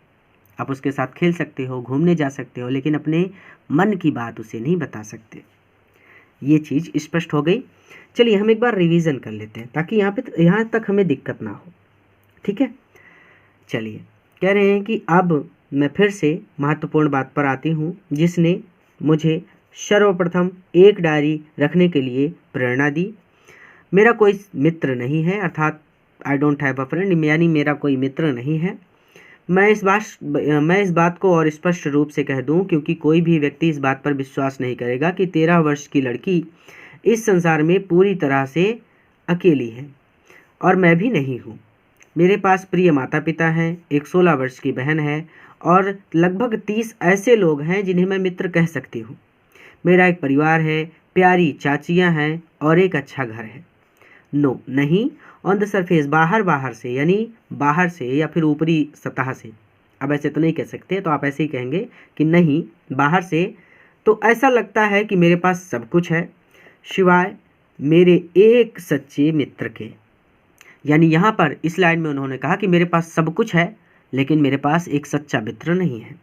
आप उसके साथ खेल सकते हो, घूमने जा सकते हो, लेकिन अपने मन की बात उसे नहीं बता सकते। ये चीज़ स्पष्ट हो गई। चलिए हम एक बार रिवीजन कर लेते हैं ताकि यहाँ तक हमें दिक्कत ना हो। ठीक है, चलिए कह रहे हैं कि अब मैं फिर से महत्वपूर्ण बात पर आती हूँ, जिसने मुझे सर्वप्रथम एक डायरी रखने के लिए प्रेरणा दी। मेरा कोई मित्र नहीं है, अर्थात आई डोंट हैव अ फ्रेंड, यानी मेरा कोई मित्र नहीं है। मैं इस बात को और स्पष्ट रूप से कह दूं, क्योंकि कोई भी व्यक्ति इस बात पर विश्वास नहीं करेगा कि 13 वर्ष की लड़की इस संसार में पूरी तरह से अकेली है, और मैं भी नहीं हूँ। मेरे पास प्रिय माता पिता हैं, एक 16 वर्ष की बहन है, और लगभग 30 ऐसे लोग हैं जिन्हें मैं मित्र कह सकती हूँ। मेरा एक परिवार है, प्यारी चाचियाँ हैं, और एक अच्छा घर है। नो, नहीं, ऑन द सरफेस, बाहर से, यानी बाहर से या फिर ऊपरी सतह से। अब ऐसे तो नहीं कह सकते, तो आप ऐसे ही कहेंगे कि नहीं, बाहर से तो ऐसा लगता है कि मेरे पास सब कुछ है, सिवाय मेरे एक सच्चे मित्र के। यानी यहाँ पर इस लाइन में उन्होंने कहा कि मेरे पास सब कुछ है, लेकिन मेरे पास एक सच्चा मित्र नहीं है।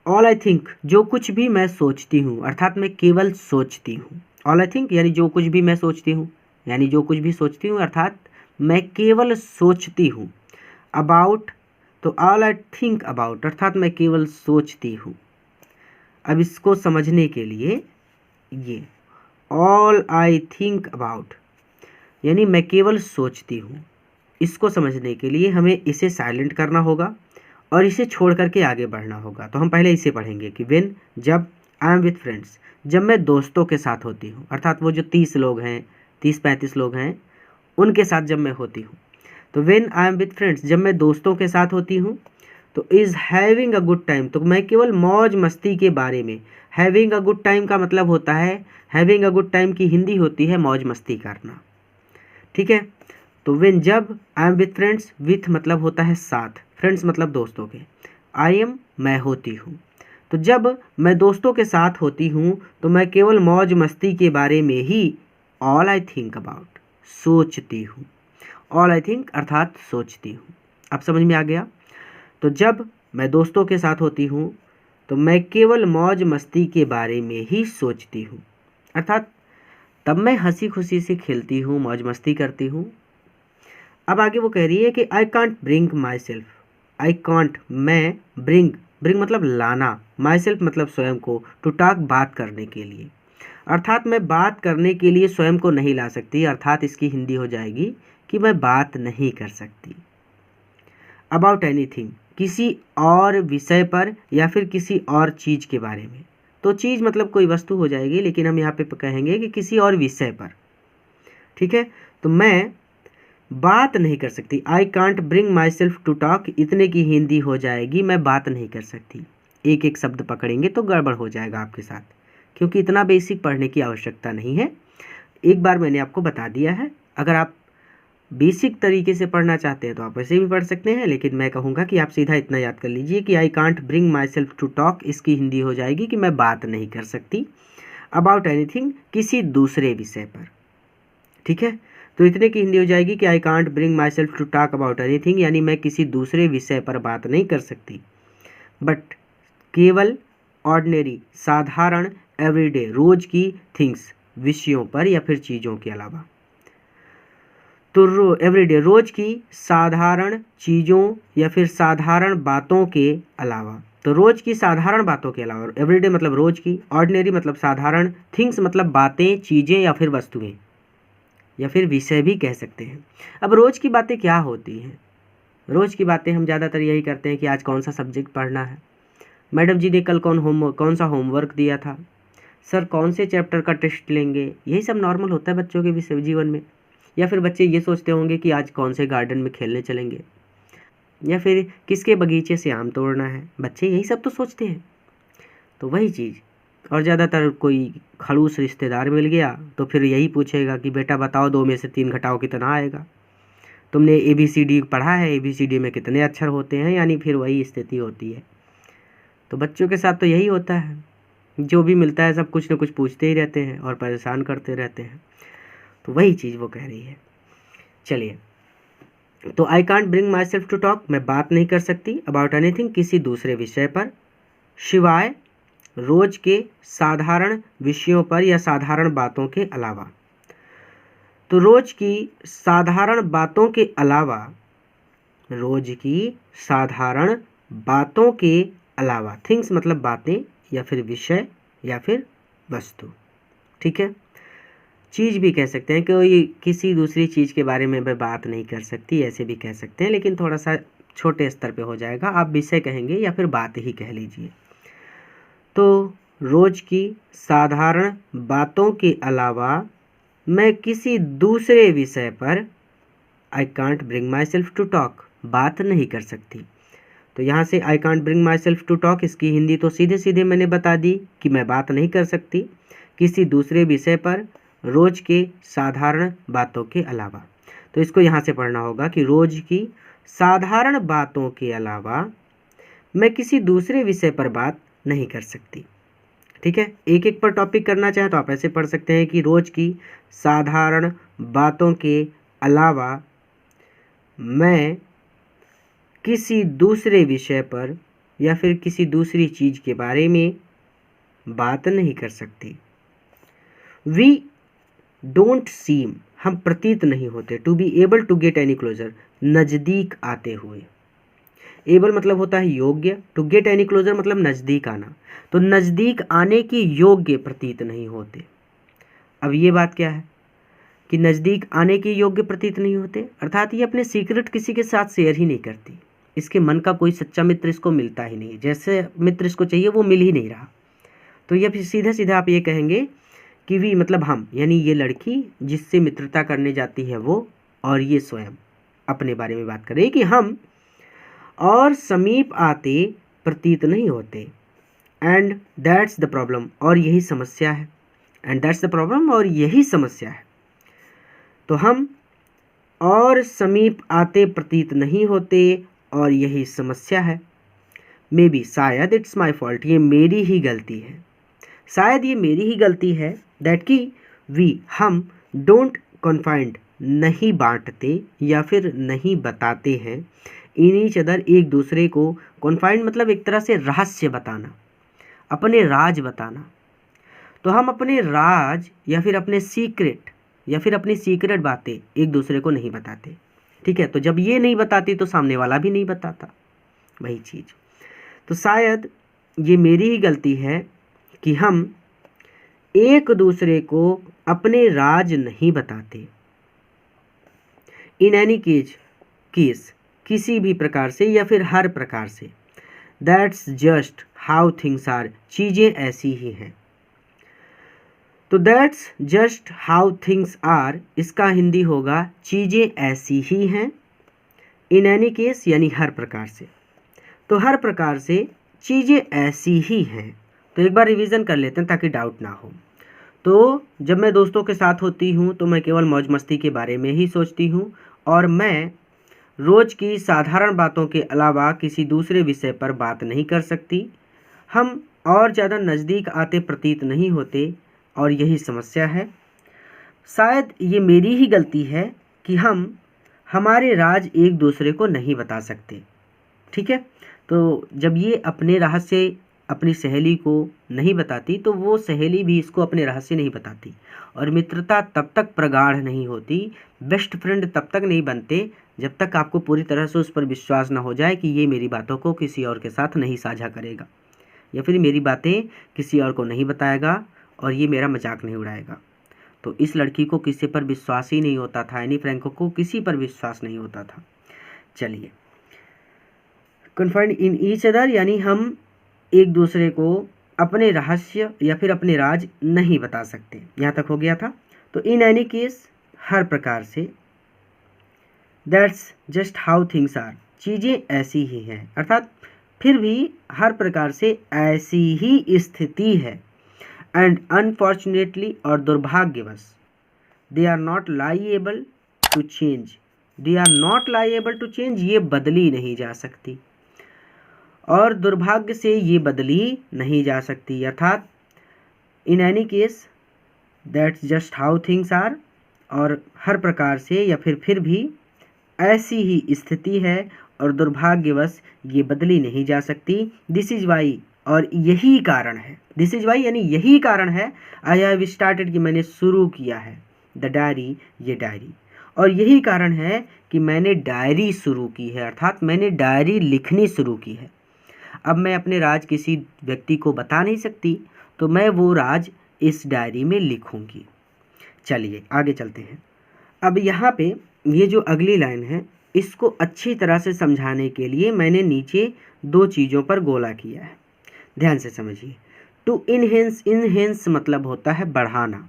ऑल आई थिंक, जो कुछ भी मैं सोचती हूँ, अर्थात मैं केवल सोचती हूँ। ऑल आई थिंक यानी जो कुछ भी मैं सोचती हूँ, यानी जो कुछ भी सोचती हूँ अर्थात मैं केवल सोचती हूँ। अबाउट, तो ऑल आई थिंक अबाउट अर्थात मैं केवल सोचती हूँ। अब इसको समझने के लिए ये ऑल आई थिंक अबाउट यानी मैं केवल सोचती हूँ, इसको समझने के लिए हमें इसे साइलेंट करना होगा और इसे छोड़ करके आगे बढ़ना होगा। तो हम पहले इसे पढ़ेंगे कि व्हेन, जब, आई एम विथ फ्रेंड्स, जब मैं दोस्तों के साथ होती हूँ, अर्थात वो जो 30 लोग हैं, 30-35 लोग हैं, उनके साथ जब मैं होती हूँ। तो when I am with friends, जब मैं दोस्तों के साथ होती हूँ। तो is having a good time, तो मैं केवल मौज मस्ती के बारे में, हैविंग अ गुड टाइम का मतलब होता है, हैविंग अ गुड टाइम की हिंदी होती है मौज मस्ती करना। ठीक है, तो व्हेन, जब, I am with friends, with मतलब होता है साथ, फ्रेंड्स मतलब दोस्तों के, आई एम मैं होती हूँ। तो जब मैं दोस्तों के साथ होती हूँ तो मैं केवल मौज मस्ती के बारे में ही ऑल आई थिंक अबाउट सोचती हूँ। ऑल आई थिंक अर्थात सोचती हूँ। अब समझ में आ गया। तो जब मैं दोस्तों के साथ होती हूँ तो मैं केवल मौज मस्ती के बारे में ही सोचती हूँ, अर्थात तब मैं हंसी खुशी से खेलती हूँ, मौज मस्ती करती हूँ। अब आगे वो कह रही है कि I can't bring my self, I can't मैं, ब्रिंग, ब्रिंग मतलब लाना, माई सेल्फ मतलब स्वयं को, टू टॉक बात करने के लिए, अर्थात मैं बात करने के लिए स्वयं को नहीं ला सकती, अर्थात इसकी हिंदी हो जाएगी कि मैं बात नहीं कर सकती। अबाउट एनीथिंग, किसी और विषय पर या फिर किसी और चीज़ के बारे में। तो चीज़ मतलब कोई वस्तु हो जाएगी, लेकिन हम यहाँ पे कहेंगे कि किसी और विषय पर। ठीक है, तो मैं बात नहीं कर सकती, I can't bring myself to talk, इतने की हिंदी हो जाएगी मैं बात नहीं कर सकती। एक एक शब्द पकड़ेंगे तो गड़बड़ हो जाएगा आपके साथ, क्योंकि इतना बेसिक पढ़ने की आवश्यकता नहीं है। एक बार मैंने आपको बता दिया है। अगर आप बेसिक तरीके से पढ़ना चाहते हैं तो आप वैसे भी पढ़ सकते हैं, लेकिन मैं कहूँगा कि आप सीधा इतना याद कर लीजिए कि I can't bring myself to talk, इसकी हिंदी हो जाएगी कि मैं बात नहीं कर सकती। अबाउट एनीथिंग, किसी दूसरे विषय पर। ठीक है, तो इतने की हिंदी हो जाएगी कि I can't bring myself to talk about anything, यानी मैं किसी दूसरे विषय पर बात नहीं कर सकती। बट, केवल, ऑर्डिनरी साधारण, एवरीडे रोज की, थिंग्स विषयों पर या फिर चीज़ों के अलावा। तो एवरीडे रोज की साधारण चीज़ों या फिर साधारण बातों के अलावा। तो रोज की साधारण बातों के अलावा, एवरीडे मतलब रोज की, ऑर्डिनरी मतलब साधारण, थिंग्स मतलब बातें, चीज़ें या फिर वस्तुएं या फिर विषय भी कह सकते हैं। अब रोज़ की बातें क्या होती हैं? रोज़ की बातें हम ज़्यादातर यही करते हैं कि आज कौन सा सब्जेक्ट पढ़ना है, मैडम जी ने कल कौन सा होमवर्क दिया था, सर कौन से चैप्टर का टेस्ट लेंगे, यही सब नॉर्मल होता है बच्चों के विषय जीवन में। या फिर बच्चे ये सोचते होंगे कि आज कौन से गार्डन में खेलने चलेंगे। या फिर किसके बगीचे से आम तोड़ना है, बच्चे यही सब तो सोचते हैं। तो वही चीज़, और ज़्यादातर कोई खड़ूस रिश्तेदार मिल गया तो फिर यही पूछेगा कि बेटा बताओ 2 में से 3 घटाओ कितना आएगा। तुमने ABCD पढ़ा है, ABCD में कितने अक्षर होते हैं, यानी फिर वही स्थिति होती है। तो बच्चों के साथ तो यही होता है, जो भी मिलता है सब कुछ न कुछ पूछते ही रहते हैं और परेशान करते रहते हैं। तो वही चीज़ वो कह रही है। चलिए, तो I can't bring myself to talk, मैं बात नहीं कर सकती अबाउट एनीथिंग, किसी दूसरे विषय पर, सिवाय रोज के साधारण विषयों पर या साधारण बातों के अलावा। तो रोज की साधारण बातों के अलावा, रोज की साधारण बातों के अलावा, थिंग्स मतलब बातें या फिर विषय या फिर वस्तु, ठीक है। चीज़ भी कह सकते हैं, कोई किसी दूसरी चीज़ के बारे में मैं बात नहीं कर सकती, ऐसे भी कह सकते हैं, लेकिन थोड़ा सा छोटे स्तर पे हो जाएगा, आप विषय कहेंगे या फिर बात ही कह लीजिए। तो रोज की साधारण बातों के अलावा मैं किसी दूसरे विषय पर, I can't bring myself to talk, बात नहीं कर सकती। तो यहाँ से I can't bring myself to talk, इसकी हिंदी तो सीधे सीधे मैंने बता दी कि मैं बात नहीं कर सकती किसी दूसरे विषय पर रोज के साधारण बातों के अलावा। तो इसको यहाँ से पढ़ना होगा कि रोज की साधारण बातों के अलावा मैं किसी दूसरे विषय पर बात नहीं कर सकती, ठीक है। एक एक पर टॉपिक करना चाहे तो आप ऐसे पढ़ सकते हैं कि रोज की साधारण बातों के अलावा मैं किसी दूसरे विषय पर या फिर किसी दूसरी चीज़ के बारे में बात नहीं कर सकती। वी डोंट सीम, हम प्रतीत नहीं होते, to be able to get any closer, नज़दीक आते हुए। एबल मतलब होता है योग्य, टू गेट एनी क्लोजर मतलब नज़दीक आना, तो नज़दीक आने के योग्य प्रतीत नहीं होते। अब ये बात क्या है कि नज़दीक आने के योग्य प्रतीत नहीं होते, अर्थात ये अपने सीक्रेट किसी के साथ शेयर ही नहीं करती, इसके मन का कोई सच्चा मित्र इसको मिलता ही नहीं, जैसे मित्र इसको चाहिए वो मिल ही नहीं रहा। तो ये फिर सीधे सीधे आप ये कहेंगे कि वी मतलब हम, यानी ये लड़की जिससे मित्रता करने जाती है वो, और ये स्वयं अपने बारे में बात कर रही है कि हम और समीप आते प्रतीत नहीं होते, एंड दैट्स द प्रॉब्लम, और यही समस्या है, एंड दैट्स द प्रॉब्लम, और यही समस्या है। तो हम और समीप आते प्रतीत नहीं होते और यही समस्या है। मे बी, शायद, इट्स माई फॉल्ट, ये मेरी ही गलती है, शायद ये मेरी ही गलती है, दैट कि वी हम डोंट कन्फाइंड नहीं बांटते या फिर नहीं बताते हैं, इन ईच अदर एक दूसरे को, कन्फाइंड मतलब एक तरह से रहस्य बताना, अपने राज बताना। तो हम अपने राज या फिर अपने सीक्रेट या फिर अपनी सीक्रेट बातें एक दूसरे को नहीं बताते, ठीक है। तो जब ये नहीं बताती तो सामने वाला भी नहीं बताता, वही चीज़। तो शायद ये मेरी ही गलती है कि हम एक दूसरे को अपने राज नहीं बताते। इन एनी केस, किसी भी प्रकार से या फिर हर प्रकार से। That's just how things are, चीज़ें ऐसी ही हैं। तो that's just how things are, इसका हिंदी होगा चीज़ें ऐसी ही हैं। इन एनी केस यानी हर प्रकार से, तो हर प्रकार से चीज़ें ऐसी ही हैं। तो एक बार रिवीजन कर लेते हैं ताकि डाउट ना हो। तो जब मैं दोस्तों के साथ होती हूँ तो मैं केवल मौज मस्ती के बारे में ही सोचती हूँ, और मैं रोज़ की साधारण बातों के अलावा किसी दूसरे विषय पर बात नहीं कर सकती। हम और ज़्यादा नज़दीक आते प्रतीत नहीं होते और यही समस्या है। शायद ये मेरी ही गलती है कि हम हमारे राज एक दूसरे को नहीं बता सकते, ठीक है। तो जब ये अपने रहस्य अपनी सहेली को नहीं बताती तो वो सहेली भी इसको अपने रहस्य नहीं बताती, और मित्रता तब तक प्रगाढ़ नहीं होती, बेस्ट फ्रेंड तब तक नहीं बनते जब तक आपको पूरी तरह से उस पर विश्वास ना हो जाए कि ये मेरी बातों को किसी और के साथ नहीं साझा करेगा, या फिर मेरी बातें किसी और को नहीं बताएगा और ये मेरा मजाक नहीं उड़ाएगा। तो इस लड़की को किसी पर विश्वास ही नहीं होता था, एनी फ्रैंको को किसी पर विश्वास नहीं होता था। चलिए, कन्फाइंड इन ईच अदर यानी हम एक दूसरे को अपने रहस्य या फिर अपने राज नहीं बता सकते, यहाँ तक हो गया था। तो इन एनी केस, हर प्रकार से। That's just how things are, चीज़ें ऐसी ही हैं, अर्थात फिर भी हर प्रकार से ऐसी ही स्थिति है। एंड अनफॉर्चुनेटली, और दुर्भाग्यवश, they are not liable to change. They are not liable to change, ये बदली नहीं जा सकती, और दुर्भाग्य से ये बदली नहीं जा सकती, अर्थात in any case that's just how things are, और हर प्रकार से या फिर भी ऐसी ही स्थिति है और दुर्भाग्यवश ये बदली नहीं जा सकती। दिस इज वाई, और यही कारण है, दिस इज वाई यानी यही कारण है, आई हैव स्टार्टेड कि मैंने शुरू किया है द डायरी, ये डायरी, और यही कारण है कि मैंने डायरी शुरू की है, अर्थात मैंने डायरी लिखनी शुरू की है। अब मैं अपने राज किसी व्यक्ति को बता नहीं सकती, तो मैं वो राज इस डायरी में लिखूंगी। चलिए आगे चलते हैं। अब यहाँ पे ये जो अगली लाइन है, इसको अच्छी तरह से समझाने के लिए मैंने नीचे दो चीज़ों पर गोला किया है, ध्यान से समझिए। टू इनहेंस, इनहेंस मतलब होता है बढ़ाना।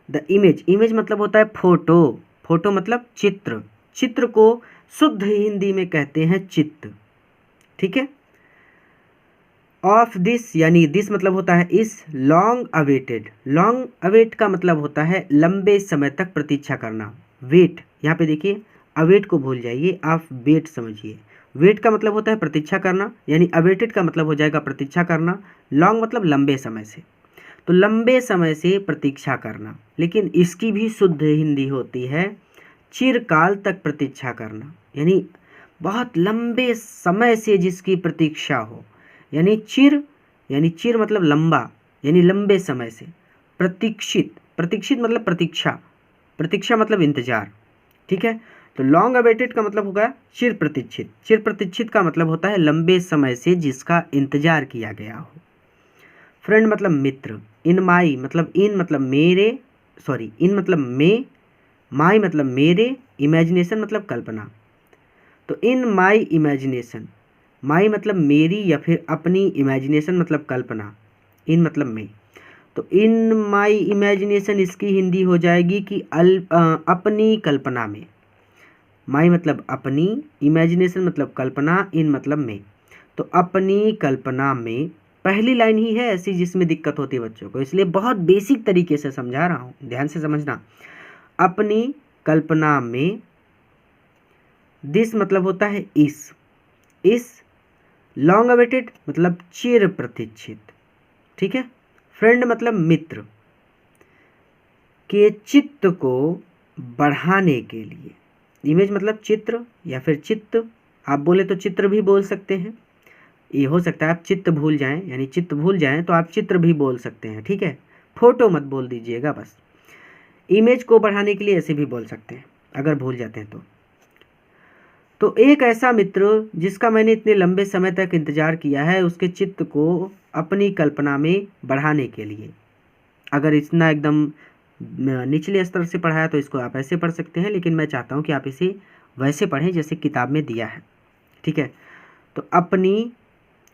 द इमेज, इमेज मतलब होता है फोटो, फोटो मतलब चित्र, चित्र को शुद्ध हिंदी में कहते हैं चित्त, ठीक है। ऑफ दिस, यानी दिस मतलब होता है इस, लॉन्ग अवेटेड, लॉन्ग अवेट का मतलब होता है लंबे समय तक प्रतीक्षा करना। वेट, यहाँ पे देखिए, अवेट को भूल जाइए, आप वेट समझिए। वेट का मतलब होता है प्रतीक्षा करना, यानी अवेटेड का मतलब हो जाएगा प्रतीक्षा करना। लॉन्ग मतलब लंबे समय से, तो लंबे समय से प्रतीक्षा करना, लेकिन इसकी भी शुद्ध हिंदी होती है चिरकाल तक प्रतीक्षा करना, यानी बहुत लंबे समय से जिसकी प्रतीक्षा हो, यानी चिर मतलब लंबा, यानी लंबे समय से। प्रतीक्षित, प्रतीक्षित मतलब प्रतीक्षा, प्रतीक्षा मतलब इंतजार, ठीक है। तो लॉन्ग अवेटेड का मतलब होगा चिर प्रतीक्षित, चिर प्रतीक्षित का मतलब होता है लंबे समय से जिसका इंतजार किया गया हो। फ्रेंड मतलब मित्र। इन माई मतलब इन मतलब मेरे, सॉरी इन मतलब मैं, माई मतलब मेरे, इमेजिनेशन मतलब कल्पना। तो इन माई इमेजिनेशन, माई मतलब मेरी या फिर अपनी, इमेजिनेशन मतलब कल्पना, इन मतलब मैं। तो इन माई इमेजिनेशन इसकी हिंदी हो जाएगी कि अपनी कल्पना में। माई मतलब अपनी, इमेजिनेशन मतलब कल्पना, इन मतलब मैं। तो अपनी कल्पना में पहली लाइन ही है ऐसी जिसमें दिक्कत होती है बच्चों को, इसलिए बहुत बेसिक तरीके से समझा रहा हूँ, ध्यान से समझना। अपनी कल्पना में, दिस मतलब होता है इस, लॉन्ग अवेटेड मतलब चिर प्रतीक्षित, ठीक है। फ्रेंड मतलब मित्र, के चित्त को बढ़ाने के लिए। इमेज मतलब चित्र या फिर चित्त, आप बोले तो चित्र भी बोल सकते हैं, ये हो सकता है आप चित्त भूल जाएं, यानी चित्त भूल जाएं तो आप चित्र भी बोल सकते हैं, ठीक है। फोटो मत बोल दीजिएगा बस। इमेज को बढ़ाने के लिए ऐसे भी बोल सकते हैं अगर भूल जाते हैं तो एक ऐसा मित्र जिसका मैंने इतने लंबे समय तक इंतजार किया है, उसके चित्त को अपनी कल्पना में बढ़ाने के लिए। अगर इतना एकदम निचले स्तर से पढ़ाया तो इसको आप ऐसे पढ़ सकते हैं, लेकिन मैं चाहता हूँ कि आप इसे वैसे पढ़ें जैसे किताब में दिया है, ठीक है। तो अपनी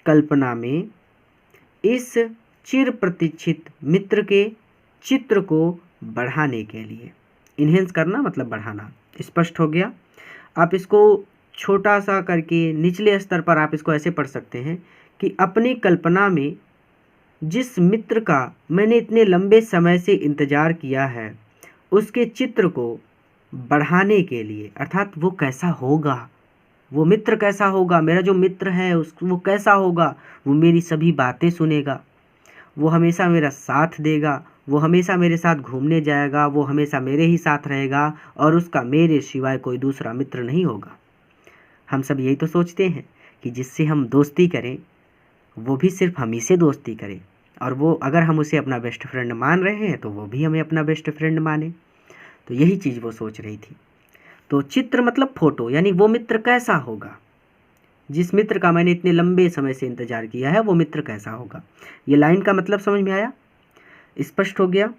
कल्पना में इस चिर प्रतीक्षित मित्र के चित्र को बढ़ाने के लिए। इन्हेंस करना मतलब बढ़ाना, स्पष्ट हो गया। आप इसको छोटा सा करके निचले स्तर पर आप इसको ऐसे पढ़ सकते हैं कि अपनी कल्पना में जिस मित्र का मैंने इतने लंबे समय से इंतज़ार किया है, उसके चित्र को बढ़ाने के लिए, अर्थात वो कैसा होगा, वो मित्र कैसा होगा, मेरा जो मित्र है वो कैसा होगा, वो मेरी सभी बातें सुनेगा, वो हमेशा मेरा साथ देगा, वो हमेशा मेरे साथ घूमने जाएगा, वो हमेशा मेरे ही साथ रहेगा, और उसका मेरे सिवाय कोई दूसरा मित्र नहीं होगा। हम सब यही तो सोचते हैं कि जिससे हम दोस्ती करें वो भी सिर्फ हम ही से दोस्ती करे, और वो अगर हम उसे अपना बेस्ट फ्रेंड मान रहे हैं तो वो भी हमें अपना बेस्ट फ्रेंड माने। तो यही चीज़ वो सोच रही थी। तो चित्र मतलब फोटो, यानी वो मित्र कैसा होगा, जिस मित्र का मैंने इतने लंबे समय से इंतजार किया है वो मित्र कैसा होगा। ये लाइन का मतलब समझ में आया, स्पष्ट हो गया।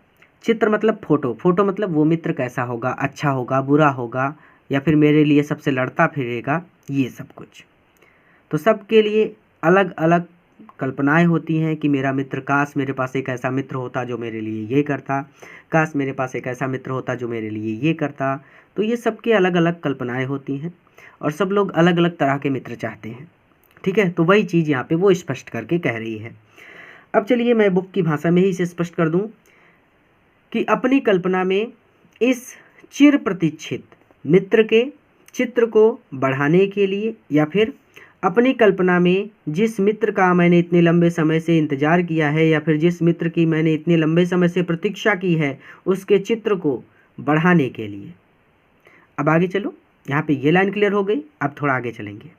चित्र मतलब फोटो, फोटो मतलब वो मित्र कैसा होगा, अच्छा होगा, बुरा होगा, या फिर मेरे लिए सबसे लड़ता फिरेगा, ये सब कुछ। तो सबके लिए अलग अलग कल्पनाएं होती हैं कि मेरा मित्र, काश मेरे पास एक ऐसा मित्र होता जो मेरे लिए ये करता, काश मेरे पास एक ऐसा मित्र होता जो मेरे लिए ये करता। तो ये सबके अलग अलग कल्पनाएं होती हैं, और सब लोग अलग अलग तरह के मित्र चाहते हैं। ठीक है, तो वही चीज़ यहाँ पे वो स्पष्ट करके कह रही है। अब चलिए मैं बुक की भाषा में ही इसे स्पष्ट कर दूँ कि अपनी कल्पना में इस चिर प्रतीक्षित मित्र के चित्र को बढ़ाने के लिए, या फिर अपनी कल्पना में जिस मित्र का मैंने इतने लंबे समय से इंतज़ार किया है, या फिर जिस मित्र की मैंने इतने लंबे समय से प्रतीक्षा की है, उसके चित्र को बढ़ाने के लिए। अब आगे चलो, यहाँ पे ये लाइन क्लियर हो गई। अब थोड़ा आगे चलेंगे।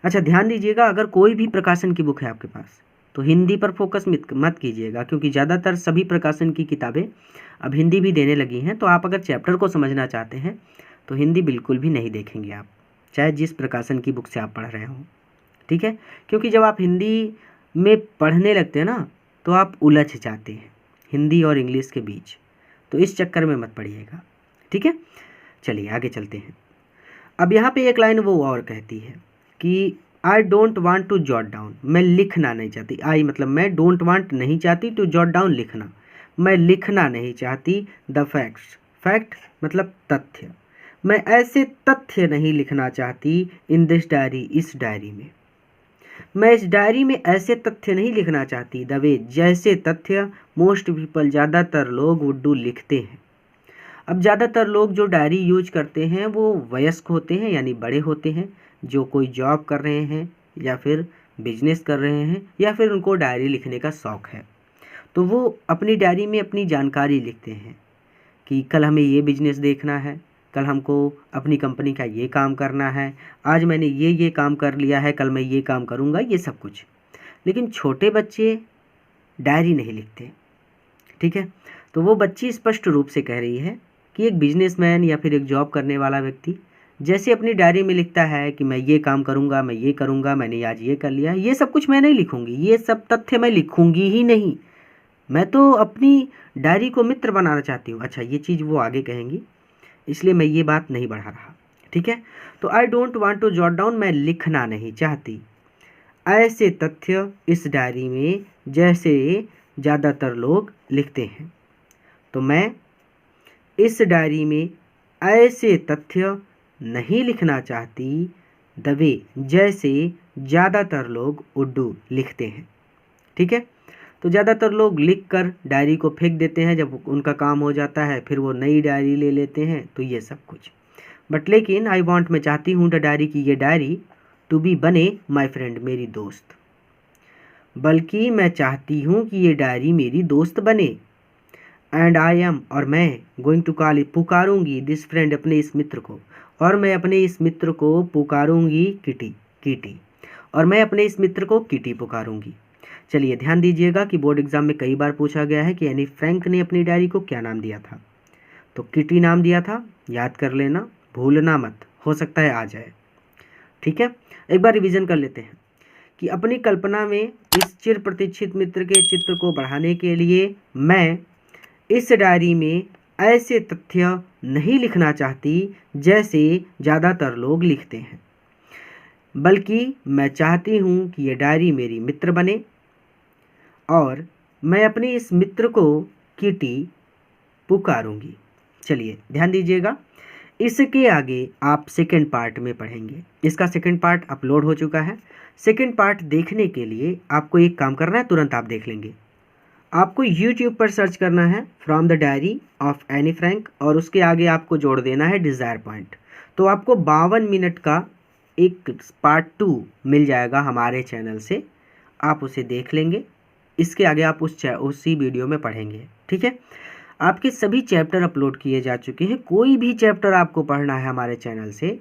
अच्छा, ध्यान दीजिएगा, अगर कोई भी प्रकाशन की बुक है आपके पास तो हिंदी पर फोकस मत कीजिएगा, क्योंकि ज़्यादातर सभी प्रकाशन की किताबें अब हिंदी भी देने लगी हैं। तो आप अगर चैप्टर को समझना चाहते हैं तो हिंदी बिल्कुल भी नहीं देखेंगे आप, चाहे जिस प्रकाशन की बुक से आप पढ़ रहे हों। ठीक है, क्योंकि जब आप हिंदी में पढ़ने लगते हैं ना तो आप उलझ जाते हैं हिंदी और इंग्लिश के बीच, तो इस चक्कर में मत पढ़िएगा। ठीक है, चलिए आगे चलते हैं। अब यहाँ पे एक लाइन वो और कहती है कि I don't want to jot down, मैं लिखना नहीं चाहती। आई मतलब मैं, डोंट वांट नहीं चाहती, टू जॉट डाउन लिखना, मैं लिखना नहीं चाहती द फैक्ट्स, फैक्ट मतलब तथ्य, मैं ऐसे तथ्य नहीं लिखना चाहती इन दिस डायरी, इस डायरी में, मैं इस डायरी में ऐसे तथ्य नहीं लिखना चाहती द वे, जैसे तथ्य मोस्ट पीपल, ज़्यादातर लोग वुड डू लिखते हैं। अब ज़्यादातर लोग जो डायरी यूज करते हैं वो वयस्क होते हैं, यानी बड़े होते हैं, जो कोई जॉब कर रहे हैं या फिर बिजनेस कर रहे हैं, या फिर उनको डायरी लिखने का शौक़ है। तो वो अपनी डायरी में अपनी जानकारी लिखते हैं कि कल हमें ये बिजनेस देखना है, कल हमको अपनी कंपनी का ये काम करना है, आज मैंने ये काम कर लिया है, कल मैं ये काम करूँगा, ये सब कुछ। लेकिन छोटे बच्चे डायरी नहीं लिखते। ठीक है, तो वो बच्ची स्पष्ट रूप से कह रही है कि एक बिजनेसमैन या फिर एक जॉब करने वाला व्यक्ति जैसे अपनी डायरी में लिखता है कि मैं ये काम करूँगा, मैं ये करूँगा, मैंने आज ये कर लिया, ये सब कुछ मैं नहीं लिखूँगी, ये सब तथ्य मैं लिखूँगी ही नहीं, मैं तो अपनी डायरी को मित्र बनाना चाहती हूँ। अच्छा, ये चीज़ वो आगे कहेंगी, इसलिए मैं ये बात नहीं बढ़ा रहा। ठीक है, तो I don't want to jot down, मैं लिखना नहीं चाहती ऐसे तथ्य इस डायरी में जैसे ज़्यादातर लोग लिखते हैं। तो मैं इस डायरी में ऐसे तथ्य नहीं लिखना चाहती द वे, जैसे ज़्यादातर लोग उर्दू लिखते हैं। ठीक है, तो ज़्यादातर लोग लिखकर डायरी को फेंक देते हैं, जब उनका काम हो जाता है फिर वो नई डायरी ले लेते हैं, तो ये सब कुछ। बट लेकिन आई वांट, मैं चाहती हूँ द डायरी की ये डायरी टू बी बने माई फ्रेंड, मेरी दोस्त, बल्कि मैं चाहती हूँ कि ये डायरी मेरी दोस्त बने। एंड आई एम, और मैं गोइंग टू कॉल, पुकारूंगी दिस फ्रेंड, अपने इस मित्र को, और मैं अपने इस मित्र को पुकारूंगी किटी, किटी, और मैं अपने इस मित्र को किटी पुकारूंगी। चलिए ध्यान दीजिएगा कि बोर्ड एग्जाम में कई बार पूछा गया है कि एनी फ्रैंक ने अपनी डायरी को क्या नाम दिया था, तो किटी नाम दिया था, याद कर लेना, भूलना मत, हो सकता है आ जाए। ठीक है, एक बार रिवीजन कर लेते हैं कि अपनी कल्पना में इस चिर प्रतीक्षित मित्र के चित्र को बढ़ाने के लिए मैं इस डायरी में ऐसे तथ्य नहीं लिखना चाहती जैसे ज़्यादातर लोग लिखते हैं, बल्कि मैं चाहती हूँ कि ये डायरी मेरी मित्र बने, और मैं अपने इस मित्र को किटी पुकारूंगी। चलिए ध्यान दीजिएगा, इसके आगे आप सेकंड पार्ट में पढ़ेंगे। इसका सेकंड पार्ट अपलोड हो चुका है। सेकंड पार्ट देखने के लिए आपको एक काम करना है, तुरंत आप देख लेंगे। आपको YouTube पर सर्च करना है from the diary of Anne Frank, और उसके आगे आपको जोड़ देना है डिज़ायर पॉइंट, तो आपको 52 मिनट का एक पार्ट 2 मिल जाएगा हमारे चैनल से, आप उसे देख लेंगे। इसके आगे आप उसी वीडियो में पढ़ेंगे। ठीक है, आपके सभी चैप्टर अपलोड किए जा चुके हैं। कोई भी चैप्टर आपको पढ़ना है हमारे चैनल से,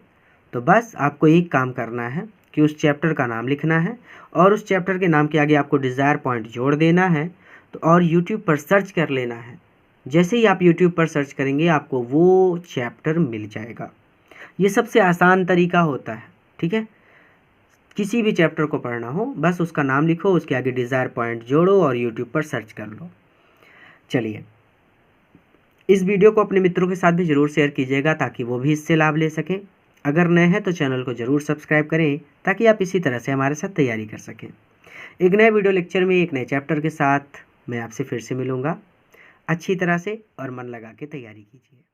तो बस आपको एक काम करना है कि उस चैप्टर का नाम लिखना है, और उस चैप्टर के नाम के आगे आपको डिज़ायर पॉइंट जोड़ देना है, तो और YouTube पर सर्च कर लेना है। जैसे ही आप YouTube पर सर्च करेंगे आपको वो चैप्टर मिल जाएगा। ये सबसे आसान तरीका होता है। ठीक है, किसी भी चैप्टर को पढ़ना हो बस उसका नाम लिखो, उसके आगे डिज़ायर पॉइंट जोड़ो और YouTube पर सर्च कर लो। चलिए, इस वीडियो को अपने मित्रों के साथ भी ज़रूर शेयर कीजिएगा ताकि वो भी इससे लाभ ले सकें। अगर नए हैं तो चैनल को ज़रूर सब्सक्राइब करें ताकि आप इसी तरह से हमारे साथ तैयारी कर सकें। एक नए वीडियो लेक्चर में एक नए चैप्टर के साथ मैं आपसे फिर से मिलूँगा। अच्छी तरह से और मन लगा के तैयारी कीजिए।